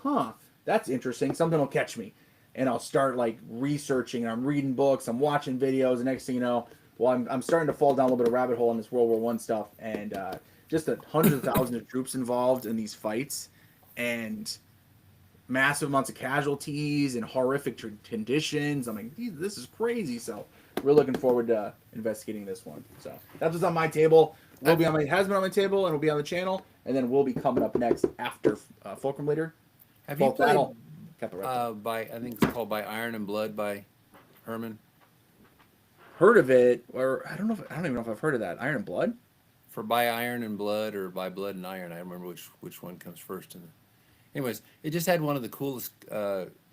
that's interesting, something will catch me. And I'll start like researching, and I'm reading books, I'm watching videos, and next thing you know, I'm starting to fall down a little bit of rabbit hole in this World War I stuff, and just hundreds of thousands of troops involved in these fights, and massive amounts of casualties and horrific conditions. I'm like, this is crazy. So we're looking forward to investigating this one. So that's what's on my table. Has been on my table and will be on the channel, and then we'll be coming up next after Fulcrum Leader. Have you played Caporetto. I think it's called By Iron and Blood by Herman? Heard of it, or I don't even know if I've heard of that. Iron and Blood? For By Iron and Blood or By Blood and Iron. I don't remember which one comes first. Anyways, it just had one of the coolest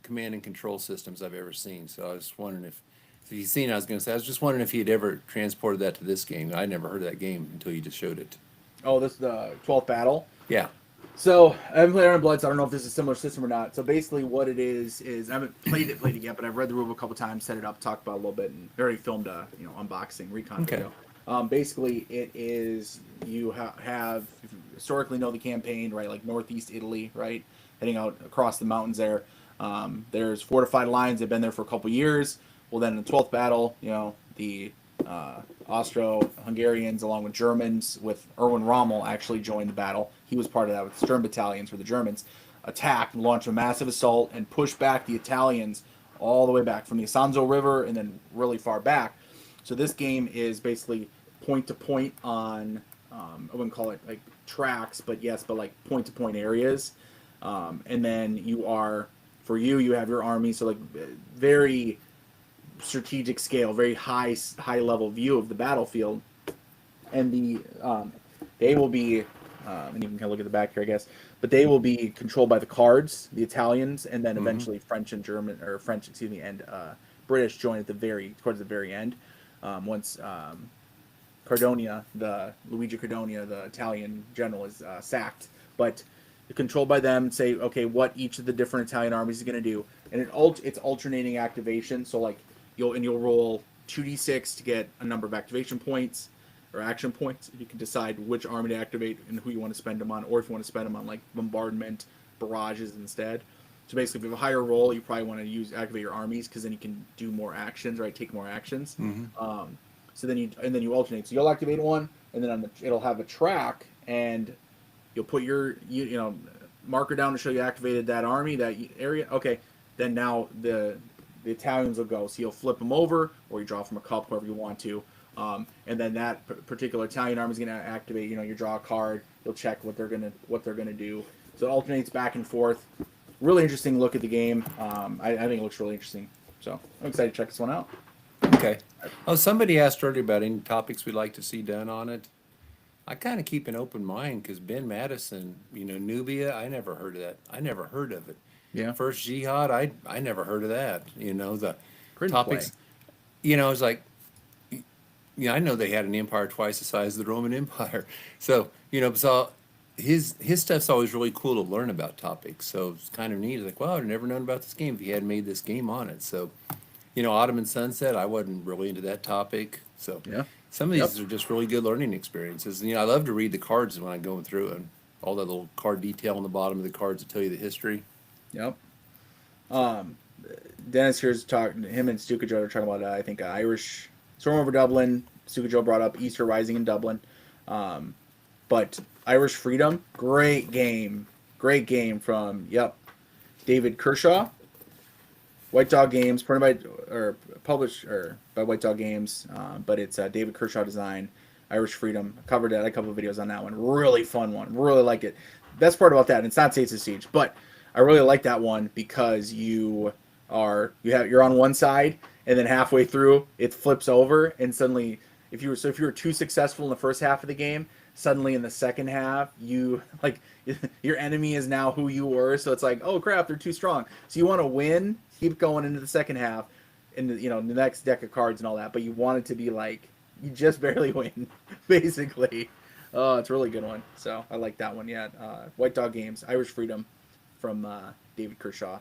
command and control systems I've ever seen. So I was wondering if If you've seen it, I was going to say, I was just wondering if you'd ever transported that to this game. I never heard of that game until you just showed it. Oh, this is the 12th battle. Yeah. So I haven't played Iron Blood, so I don't know if this is a similar system or not. So basically, what it is I haven't played it yet, but I've read the rule a couple times, set it up, talked about it a little bit, and already filmed a unboxing recon Okay. video. Basically, it is you have if you historically know the campaign, right? Like northeast Italy, right? Heading out across the mountains there. There's fortified lines. They've been there for a couple years. Well, then in the 12th battle, the Austro-Hungarians, along with Germans, with Erwin Rommel, actually joined the battle. He was part of that with Sturm battalions, where the Germans attacked and launched a massive assault and pushed back the Italians all the way back from the Isonzo River and then really far back. So this game is basically point to point on, I wouldn't call it like tracks, but like point to point areas. And then you have your army, so like very strategic scale, very high level view of the battlefield, and they will be, and you can kind of look at the back here, I guess, but they will be controlled by the cards, the Italians, and then eventually French and German, or French, excuse me, and British join at towards the very end, once Cardonia, Luigi Cardonia, the Italian general, is sacked, but controlled by them. Say, okay, what each of the different Italian armies is going to do, and it's alternating activation. So like you'll roll 2d6 to get a number of activation points or action points. You can decide which army to activate and who you want to spend them on, or if you want to spend them on like bombardment, barrages instead. So basically, if you have a higher roll, you probably want to activate your armies because then you can do more actions, right? Take more actions. So then you alternate. So you'll activate one, and then it'll have a track, and you'll put your marker down to show you activated that army, that area. Okay, then now the Italians will go. So you'll flip them over, or you draw from a cup, whoever you want to. And then that particular Italian army is going to activate. You draw a card. You'll check what they're gonna do. So it alternates back and forth. Really interesting look at the game. I think it looks really interesting. So I'm excited to check this one out. Okay. Oh, somebody asked earlier about any topics we'd like to see done on it. I kind of keep an open mind because Ben Madison, Nubia, I never heard of that. I never heard of it. Yeah. First Jihad, I never heard of that. The Print topics. play. It's like, I know they had an empire twice the size of the Roman Empire. So, so his stuff's always really cool to learn about topics. So it's kind of neat. Like, wow, I've never known about this game if he hadn't made this game on it. So, Ottoman Sunset, I wasn't really into that topic. So Yeah. some of these are just really good learning experiences. And, I love to read the cards when I'm going through and all that little card detail on the bottom of the cards to tell you the history. Yep. Dennis here's talking. Him and Stuka Joe are talking about I think Irish Storm over Dublin. Stuka Joe brought up Easter Rising in Dublin, but Irish Freedom, great game from David Kershaw. White Dog Games, published by White Dog Games, but it's David Kershaw design. Irish Freedom. I covered that. A couple of videos on that one. Really fun one. Really like it. Best part about that, and it's not States of Siege, but I really like that one because you're on one side, and then halfway through it flips over, and suddenly if you were too successful in the first half of the game, suddenly in the second half your enemy is now who you were. So it's like, oh crap, they're too strong. So you want to win, keep going into the second half, and the next deck of cards and all that, but you want it to be like you just barely win, basically. Oh, it's a really good one. So I like that one. Yeah, White Dog Games, Irish Freedom, from David Kershaw.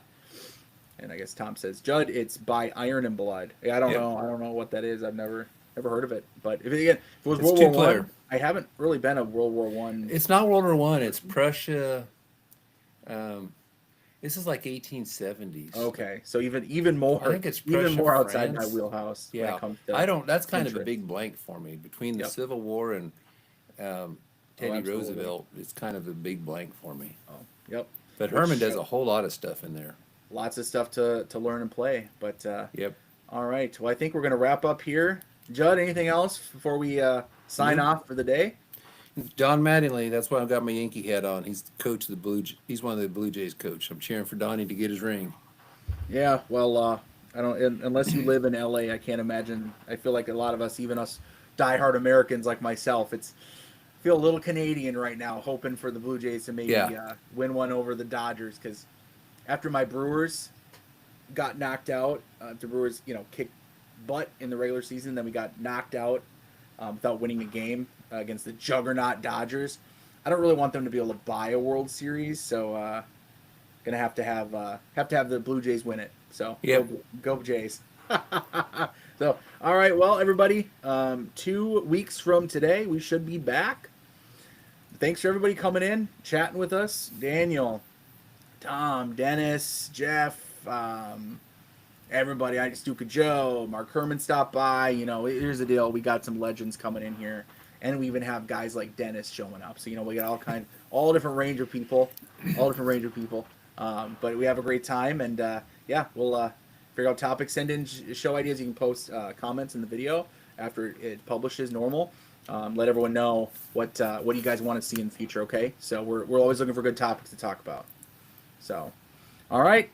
And I guess Tom says, Judd, it's by Iron and Blood. I don't know. I don't know what that is. I've never heard of it. But if it was World War One, I haven't really been a World War One. It's not World War One. It's Prussia. This is like 1870s. Okay, so even more. I think it's even more Prussia, outside France. my wheelhouse. Yeah, when it comes to I don't. That's kind of a interest. big blank for me between the Civil War and Teddy absolutely. Roosevelt. It's kind of a big blank for me. Oh, yep. But Herman does a whole lot of stuff in there. Lots of stuff to learn and play. But Yep. all right. Well, I think we're going to wrap up here. Judd, anything else before we sign off for the day? Don Mattingly, that's why I've got my Yankee hat on. He's the coach of the He's one of the Blue Jays coach. I'm cheering for Donnie to get his ring. Yeah, well, I don't. Unless you live in LA, I can't imagine. I feel like a lot of us, even us diehard Americans like myself, feel a little Canadian right now, hoping for the Blue Jays to maybe win one over the Dodgers. Because after my Brewers got knocked out, the Brewers, kicked butt in the regular season. Then we got knocked out without winning a game against the juggernaut Dodgers. I don't really want them to be able to buy a World Series, so gonna have to have the Blue Jays win it. So Yep. go Jays. So all right, well everybody, 2 weeks from today we should be back. Thanks for everybody coming in, chatting with us. Daniel, Tom, Dennis, Jeff, everybody. Stuka Joe, Mark Herman stopped by. You know, here's the deal. We got some legends coming in here, and we even have guys like Dennis showing up. So, you know, we got all different range of people, but we have a great time, and yeah, we'll figure out topics, send in show ideas. You can post comments in the video after it publishes normal. Let everyone know what you guys want to see in the future. Okay, so we're always looking for good topics to talk about. So, all right.